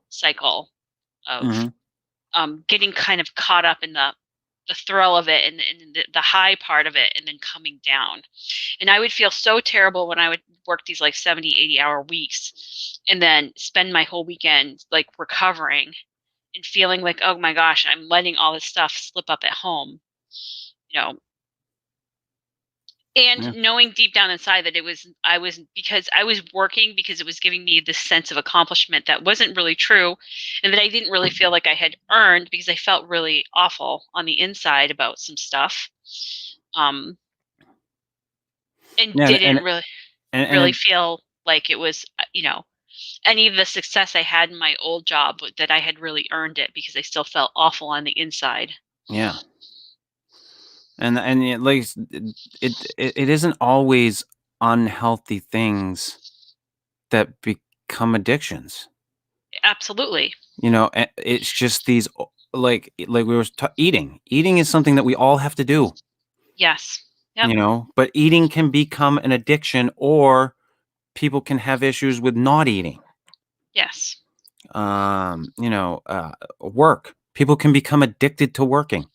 cycle of getting kind of caught up in the thrill of it, and the high part of it, and then coming down. And I would feel so terrible when I would work these like 70, 80-hour weeks and then spend my whole weekend like recovering and feeling like, oh my gosh, I'm letting all this stuff slip up at home, you know, and knowing deep down inside that I was working because it was giving me this sense of accomplishment that wasn't really true, and that I didn't really feel like I had earned, because I felt really awful on the inside about some stuff, and didn't really feel like it was, any of the success I had in my old job, that I had really earned it, because I still felt awful on the inside. Yeah. And like it isn't always unhealthy things that become addictions. Absolutely. It's just these, like we were eating. Eating is something that we all have to do. Yes. Yep. But eating can become an addiction, or people can have issues with not eating. Yes. Work. People can become addicted to working.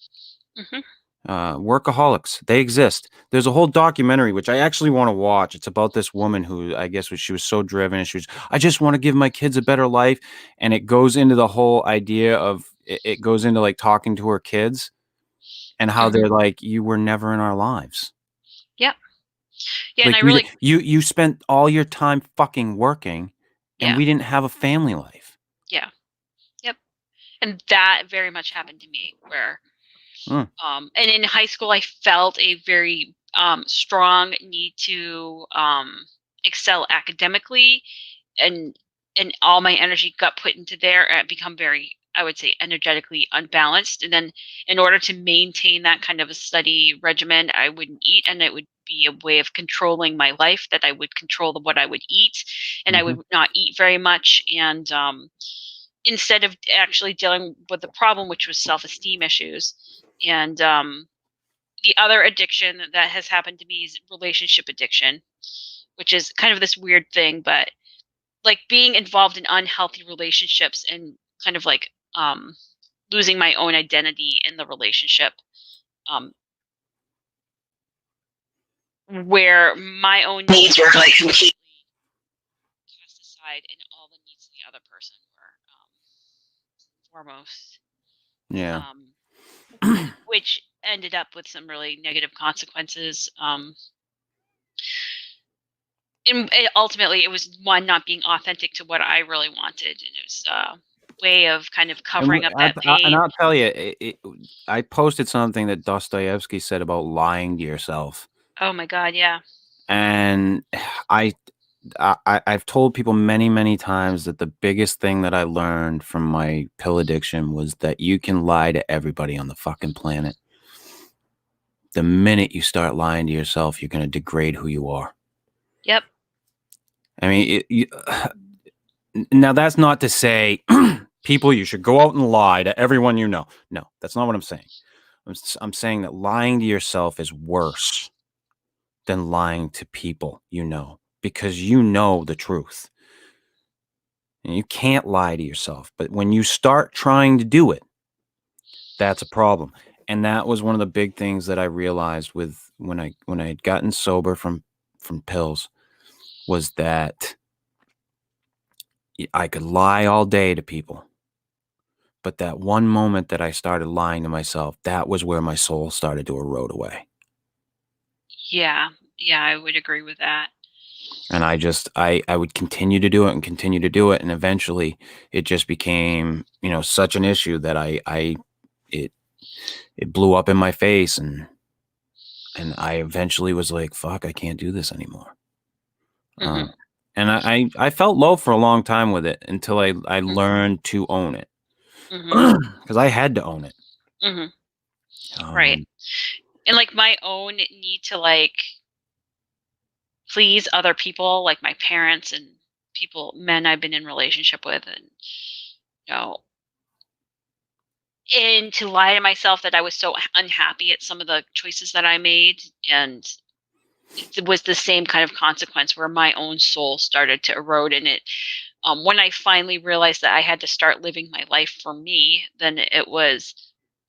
Workaholics, they exist. There's a whole documentary which I actually want to watch. It's about this woman who, I guess, she was so driven, and I just want to give my kids a better life. And it goes into the whole idea of it goes into like talking to her kids and how they're like, you were never in our lives. Yep. Yeah. Like, And you spent all your time fucking working, and yeah. we didn't have a family life. Yeah. Yep. And that very much happened to me where, Mm. and in high school, I felt a very strong need to excel academically, and all my energy got put into there and become very, I would say, energetically unbalanced. And then in order to maintain that kind of a study regimen, I wouldn't eat, and it would be a way of controlling my life, that I would control what I would eat, and I Hmm. would not eat very much. And instead of actually dealing with the problem, which was self-esteem issues. And the other addiction that has happened to me is relationship addiction, which is kind of this weird thing, but like being involved in unhealthy relationships and kind of like losing my own identity in the relationship, um, where my own needs were like completely cast aside and all the needs of the other person were foremost, Yeah. um, which ended up with some really negative consequences. And ultimately, it was one, not being authentic to what I really wanted, and it was a way of kind of And covering up that and pain. I'll tell you, I posted something that Dostoevsky said about lying to yourself, Oh my god, yeah. and I, I've told people many, many times that the biggest thing that I learned from my pill addiction was that you can lie to everybody on the fucking planet. The minute you start lying to yourself, you're going to degrade who you are. Yep. I mean, now that's not to say people you should go out and lie to everyone you know. No, that's not what I'm saying. I'm saying that lying to yourself is worse than lying to people you know, because you know the truth. And you can't lie to yourself. But when you start trying to do it, that's a problem. And that was one of the big things that I realized with when I had gotten sober from pills, was that I could lie all day to people. But that one moment that I started lying to myself, that was where my soul started to erode away. Yeah. Yeah, I would agree with that. And I would continue to do it and continue to do it. And eventually it just became, such an issue that it, it blew up in my face. And I eventually was like, fuck, I can't do this anymore. Mhm. And I felt low for a long time with it until I Mhm. learned to own it, Mhm. because I had to own it. Mhm. Right. Um, And like my own need to like please other people, like my parents and people, men I've been in relationship with, and you know, and to lie to myself that I was so unhappy at some of the choices that I made, and it was the same kind of consequence where my own soul started to erode in it. When I finally realized that I had to start living my life for me, then it was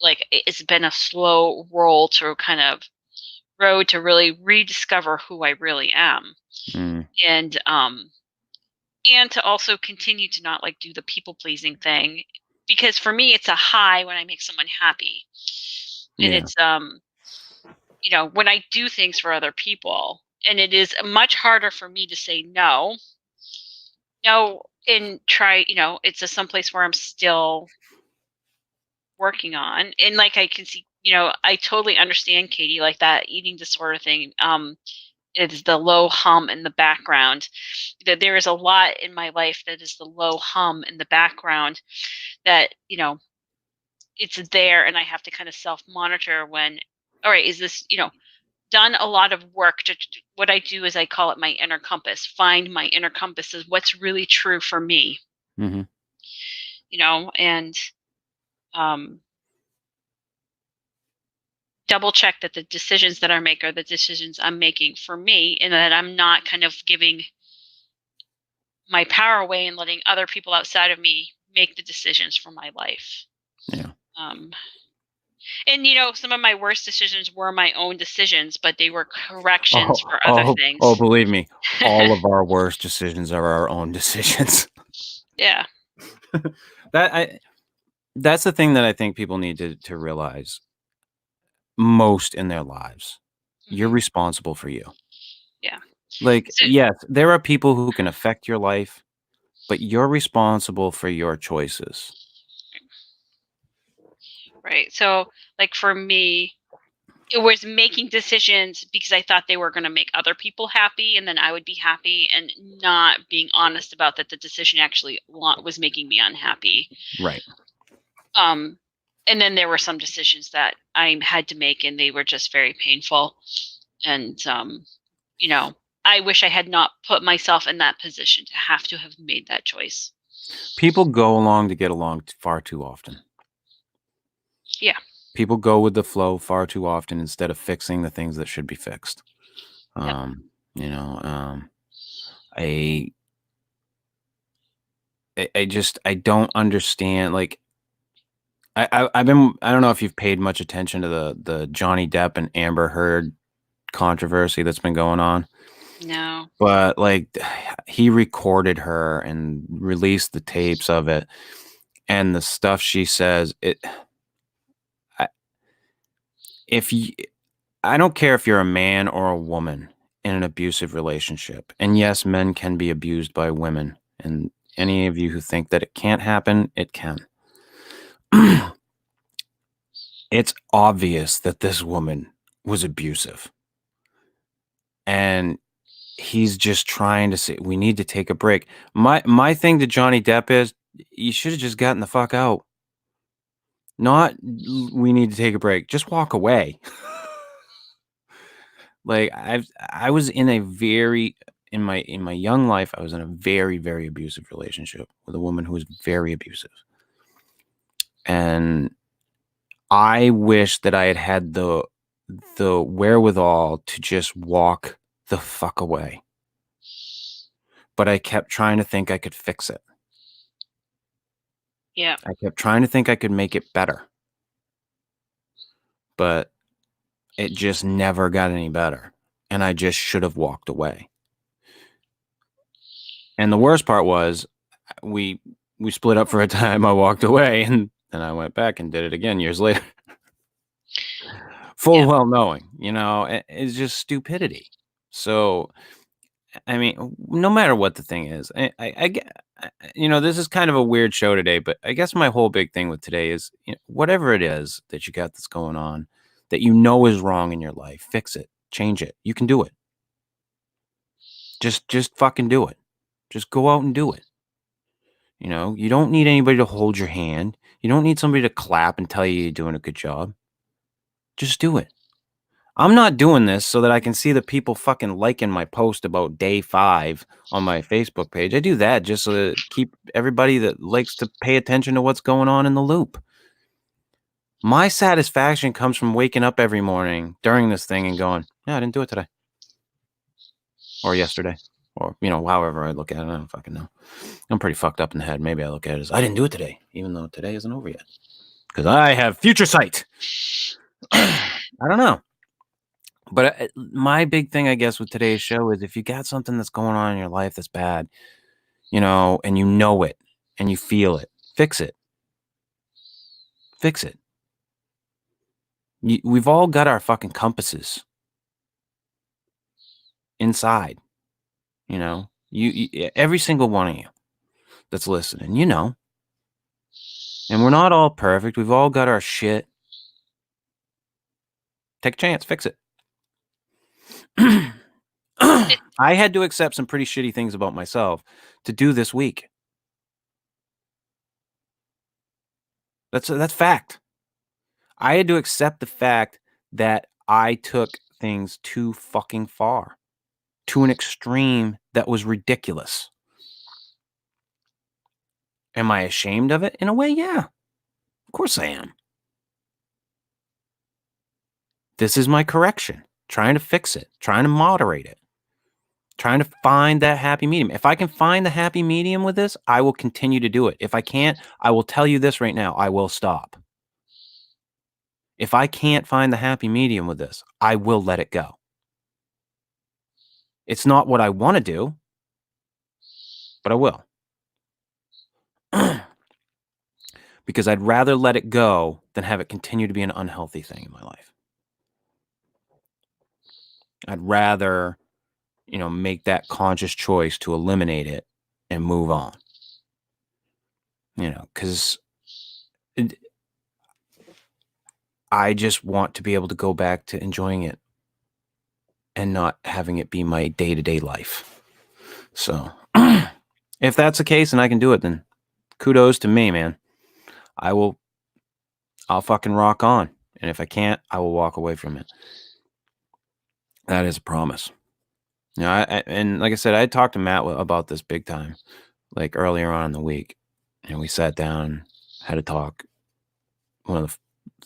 like it's been a slow roll to kind of road to really rediscover who I really am. mm, And and to also continue to not like do the people pleasing thing, because for me it's a high when I make someone happy. And yeah. it's when I do things for other people, and it is much harder for me to say no. No, and try, it's a someplace where I'm still working on. And like I can see, I totally understand, Katie, like that eating disorder thing. It's the low hum in the background. That there is a lot in my life that is the low hum in the background, that, it's there, and I have to kind of self monitor when, all right, is this, done a lot of work what I do is I call it my inner compass. Find my inner compass is what's really true for me, Hmm. and um double check that the decisions that I make are the decisions I'm making for me, and that I'm not kind of giving my power away and letting other people outside of me make the decisions for my life. Yeah. Um, and some of my worst decisions were my own decisions, but they were corrections Oh, for other oh, oh, things. believe me, all of our worst decisions are our own decisions. Yeah. that I that's the thing that I think people need to realize most in their lives. You're Hmm. responsible for you. Yeah. Like, So yes, there are people who can affect your life, but you're responsible for your choices. Right. So, like for me, it was making decisions because I thought they were going to make other people happy, and then I would be happy, and not being honest about that the decision actually was making me unhappy. Right. And then there were some decisions that I had to make, and they were just very painful. And I wish I had not put myself in that position to have made that choice. People go along to get along far too often. Yeah. People go with the flow far too often instead of fixing the things that should be fixed. Yep. You know, I I don't understand. Like, I don't know if you've paid much attention to the Johnny Depp and Amber Heard controversy that's been going on. No. But like, he recorded her and released the tapes of it, and the stuff she says. If you, I don't care if you're a man or a woman in an abusive relationship, and yes, men can be abused by women, and any of you who think that it can't happen, it can. It's obvious that this woman was abusive, and he's just trying to say we need to take a break. My thing to Johnny Depp is you should have just gotten the fuck out. Not we need to take a break. Just walk away. Like I was in a very in my young life, I was in a very, very abusive relationship with a woman who was very abusive. And I wish that I had had the wherewithal to just walk the fuck away. But I kept trying to think I could fix it. Yeah. I kept trying to think I could make it better. But it just never got any better. And I just should have walked away. And the worst part was we split up for a time. I walked away, and then I went back and did it again years later. Full well knowing, it's just stupidity. So, I mean, no matter what the thing is, I get, this is kind of a weird show today, but I guess my whole big thing with today is, whatever it is that you got that's going on that is wrong in your life, fix it, change it. You can do it. Just fucking do it. Just go out and do it. You don't need anybody to hold your hand. You don't need somebody to clap and tell you you're doing a good job. Just do it. I'm not doing this so that I can see the people fucking liking my post about day 5 on my Facebook page. I do that just so to keep everybody that likes to pay attention to what's going on in the loop. My satisfaction comes from waking up every morning during this thing and going, yeah, I didn't do it today. Or yesterday. Or, however I look at it. I don't fucking know. I'm pretty fucked up in the head. Maybe I look at it as I didn't do it today, even though today isn't over yet. Because I have future sight. I don't know. But my big thing, I guess, with today's show is if you got something that's going on in your life that's bad, and you know it and you feel it, fix it. Fix it. We've all got our fucking compasses inside, you every single one of you that's listening, and we're not all perfect. We've all got our shit. Take a chance, fix it. I had to accept some pretty shitty things about myself to do this week. That's fact. I had to accept the fact that I took things too fucking far, to an extreme that was ridiculous. Am I ashamed of it? In a way, yeah. Of course I am. This is my correction. Trying to fix it. Trying to moderate it. Trying to find that happy medium. If I can find the happy medium with this, I will continue to do it. If I can't, I will tell you this right now. I will stop. If I can't find the happy medium with this, I will let it go. It's not what I want to do, but I will. Because I'd rather let it go than have it continue to be an unhealthy thing in my life. I'd rather, make that conscious choice to eliminate it and move on. Because I just want to be able to go back to enjoying it and not having it be my day-to-day life. So if that's the case and I can do it, then kudos to me, man. I'll fucking rock on. And if I can't, I will walk away from it. That is a promise. You know, and like I said, I talked to Matt about this big time, like earlier on in the week. And we sat down, had a talk. One of the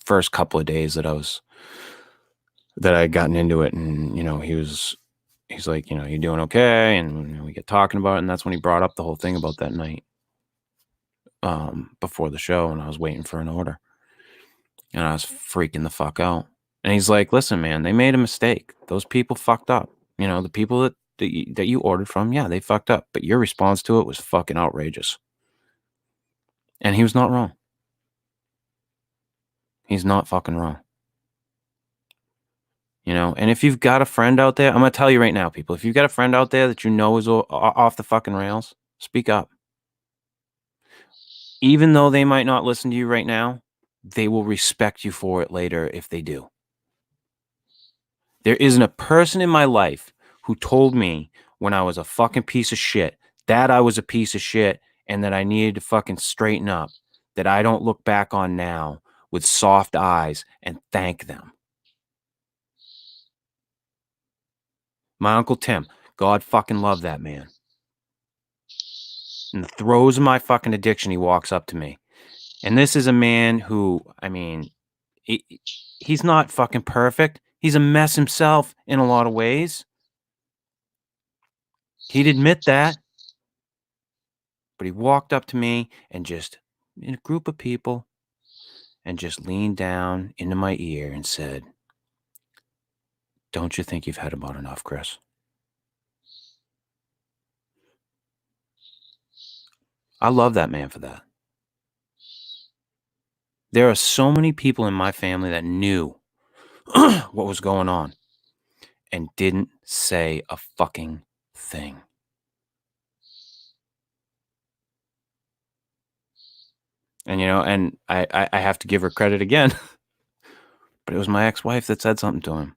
first couple of days that I had gotten into it, and he's like, you doing okay? And we get talking about it, and that's when he brought up the whole thing about that night before the show, and I was waiting for an order, and I was freaking the fuck out. And he's like, listen, man, they made a mistake. Those people fucked up. The people that you ordered from, yeah, they fucked up, but your response to it was fucking outrageous. And he was not wrong. He's not fucking wrong. And if you've got a friend out there, I'm going to tell you right now, people, if you've got a friend out there that is off the fucking rails, speak up. Even though they might not listen to you right now, they will respect you for it later if they do. There isn't a person in my life who told me when I was a fucking piece of shit that I was a piece of shit and that I needed to fucking straighten up, that I don't look back on now with soft eyes and thank them. My Uncle Tim, God fucking love that man. In the throes of my fucking addiction, he walks up to me. And this is a man who, he's not fucking perfect. He's a mess himself in a lot of ways. He'd admit that. But he walked up to me and just, in a group of people, and just leaned down into my ear and said, don't you think you've had about enough, Chris? I love that man for that. There are so many people in my family that knew what was going on and didn't say a fucking thing. And, and I have to give her credit again, but it was my ex-wife that said something to him.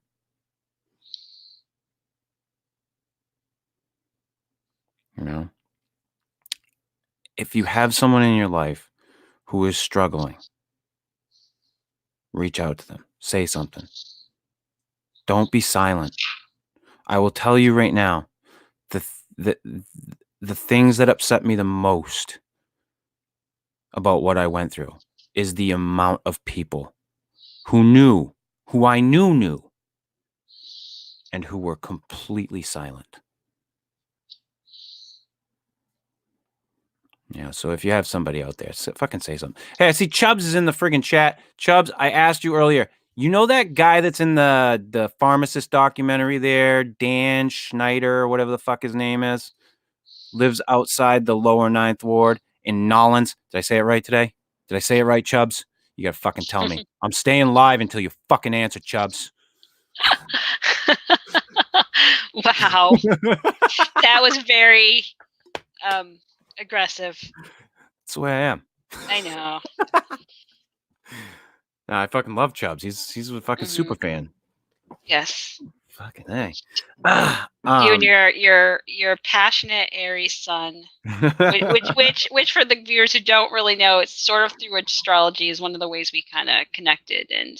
If you have someone in your life who is struggling, reach out to them, say something. Don't be silent. I will tell you right now, the things that upset me the most about what I went through is the amount of people who I knew, and who were completely silent. Yeah, so if you have somebody out there, fucking say something. Hey, I see Chubbs is in the friggin' chat. Chubbs, I asked you earlier, you know that guy that's in the pharmacist documentary there, Dan Schneider, or whatever the fuck his name is, lives outside the lower 9th Ward in Nollins. Did I say it right today? Did I say it right, Chubbs? You gotta fucking tell me. I'm staying live until you fucking answer, Chubbs. Wow. That was very aggressive. That's the way I am. I know. Nah, I fucking love Chubbs. He's a fucking super fan. Yes. Fucking hey. You and your passionate Aries sun, which for the viewers who don't really know, it's sort of through astrology is one of the ways we kind of connected, and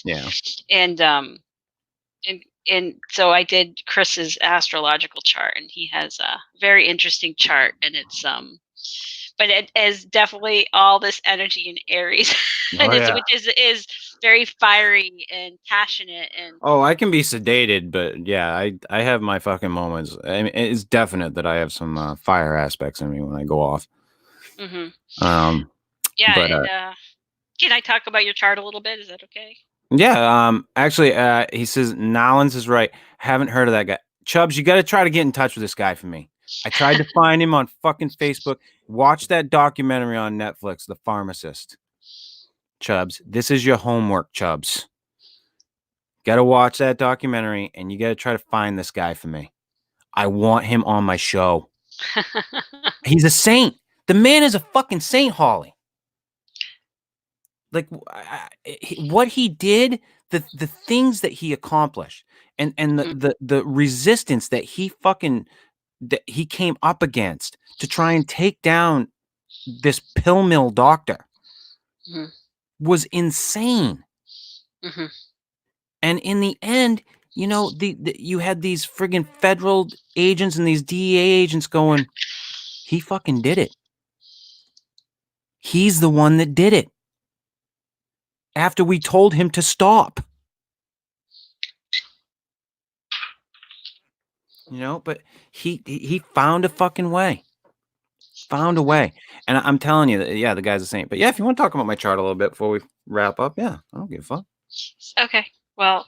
so I did Chris's astrological chart, and he has a very interesting chart, and it's but it is definitely all this energy in Aries, which is very fiery and passionate. And I can be sedated, but yeah, I have my fucking moments. I mean, it's definite that I have some fire aspects in me when I go off. Yeah, but can I talk about your chart a little bit? Is that okay? Yeah, actually, he says Nollins is right. Haven't heard of that guy. Chubbs, you got to try to get in touch with this guy for me. I tried to find him on fucking Facebook. Watch that documentary on Netflix, The Pharmacist. Chubbs, this is your homework, Chubbs. Got to watch that documentary, and you got to try to find this guy for me. I want him on my show. He's a saint. The man is a fucking saint, Holly. Like, what he did, the things that he accomplished, and Mhm. the resistance that he came up against to try and take down this pill mill doctor Mhm. was insane. Mhm. And in the end, you had these friggin' federal agents and these DEA agents going, he fucking did it. He's the one that did it. After we told him to stop. But he found a fucking way. Found a Mhm. way. And I'm telling you that, yeah, the guy's the same. But yeah, if you want to talk about my chart a little bit before we wrap up, yeah, I don't give a fuck. Okay. Well,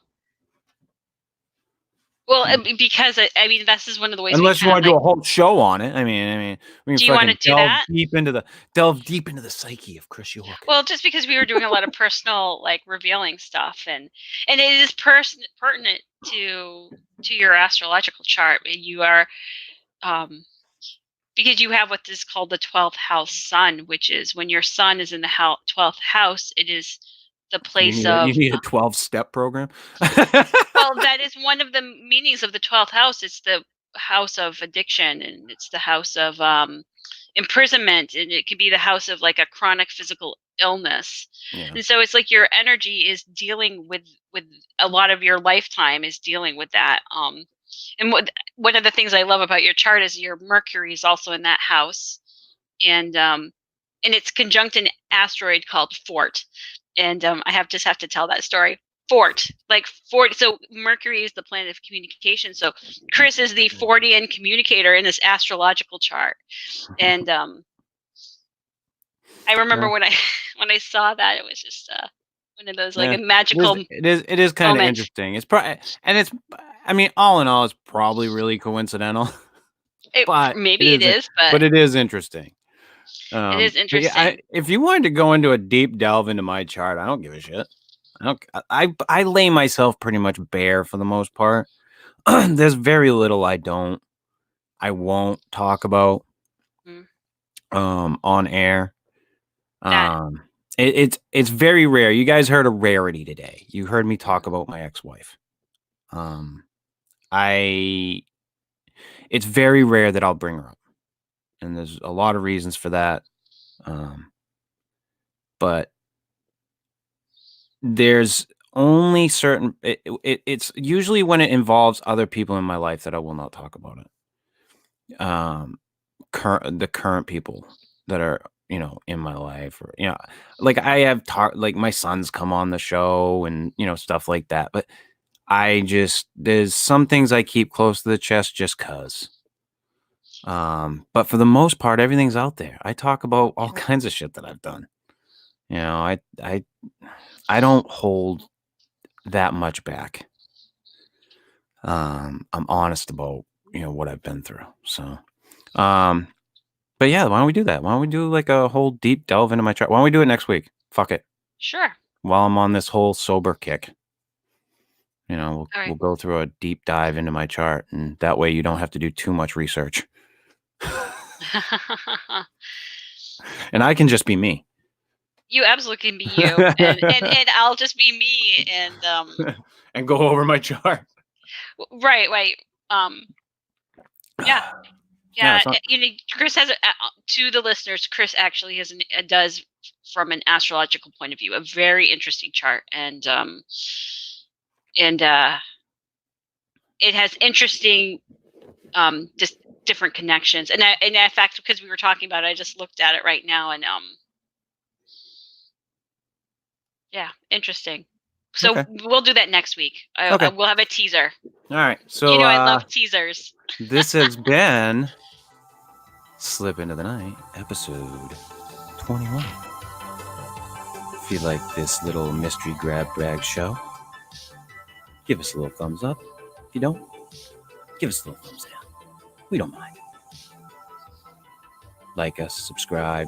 Yeah. because I mean, this is one of the ways we Unless you can want to do like. a whole show on it. I mean, we can Do you want to fucking do that? delve deep into the psyche of Chris York. Well, just because we were doing a lot of personal, like revealing stuff, and it is pertinent to your astrological chart. You are, um, because you have what is called the 12th house sun, which is when your sun is in the 12th house. It is the You place need a you of. need a 12-step program. Well, that is one of the meanings of the 12th house. It's the house of addiction, and it's the house of imprisonment, and it can be the house of like a chronic physical illness. Yeah. And so it's like your energy is dealing with a lot of your lifetime is dealing with that. And one of the things I love about your chart is your Mercury is also in that house, and it's conjunct an asteroid called Fort, and I have to tell that story. Fort. So Mercury is the planet of communication. So Chris is the Fortean communicator in this astrological chart, and I remember Yeah. when I when I saw that, it was just one of those like Yeah. a magical It is kind of moment. interesting. It's probably and it's I mean, all in all, it's probably really coincidental, but Maybe it is, but it is interesting. it is But yeah, interesting. if you wanted to go into a deep delve into my chart, I don't give a shit. I don't. I lay myself pretty much bare for the most part. There's very little I won't talk about Mm, on air. that. Um, it's very rare. You guys heard a rarity today. You heard me Mhm. talk about my ex-wife. Um, I it's very rare that I'll bring her up, and there's a lot of reasons for that. But there's only certain it's usually when it involves other people in my life that I will not talk about it. The current people that are, in my life, or, like I have talked, like my sons come on the show and, stuff like that. But there's some things I keep close to the chest just cause. But for the most part, everything's out there. I talk about all kinds of shit that I've done. I don't hold that much back. I'm honest about, what I've been through. So, but yeah, why don't we do that? Why don't we do like a whole deep delve into my chart? Why don't we do it next week? Fuck it. Sure. While I'm on this whole sober kick, All we'll right. go through a deep dive into my chart, and that way you don't have to do too much research, and I can just be me. You absolutely can be you, and I'll just be me, and And go over my chart. right. Yeah. Yeah, Yeah, it's not Chris has to the listeners. Chris actually does, from an astrological point of view, a very interesting chart, and it has interesting, just different connections. And in fact, because we were talking about it, I just looked at it right now, and yeah, interesting. So okay. we'll do that next week. Okay. We'll have a teaser. All right. You So know, I love teasers. this has been Slip Into the Night, episode 21. If you like this little mystery grab drag show, give us a little thumbs up. If you don't, give us a little thumbs down. We don't mind. Like us, subscribe.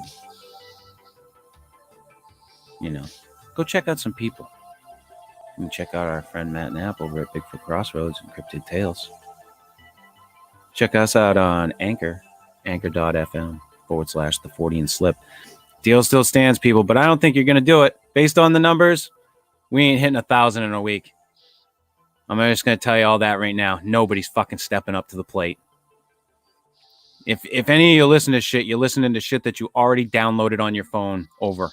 Go check out some people. You can check out our friend Matt Knapp over at Bigfoot Crossroads and Cryptid Tales. Check us out on anchor.fm/the 40 and slip. Deal still stands, people, but I don't think you're going to do it. Based on the numbers, We ain't hitting 1,000 in a week. I'm just going to tell you all that right now. Nobody's fucking stepping up to the plate. If any of you listen to shit, you're listening to shit that you already downloaded on your phone over.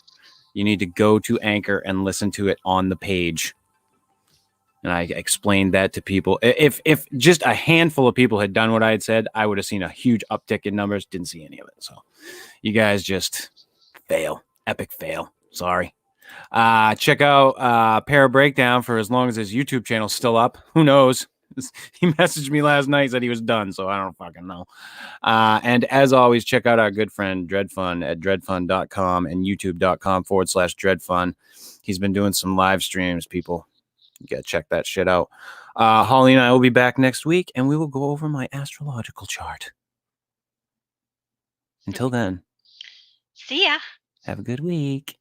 You need to go to Anchor and listen to it on the page. And I explained that to people. If just a handful of people had done what I had said, I would have seen a huge uptick in numbers. Didn't see any of it. So you guys just fail. Epic fail. Sorry. Check out Para Breakdown for as long as his YouTube channel's still up. Who knows? He messaged me last night, said he was done, so I don't fucking know. And as always, check out our good friend Dred Funn at dredfunn.com and youtube.com/Dred Funn. He's been doing some live streams, people. You gotta check that shit out. Holly and I will be back next week, and we will go over my astrological chart. Until then, see ya. have a good week.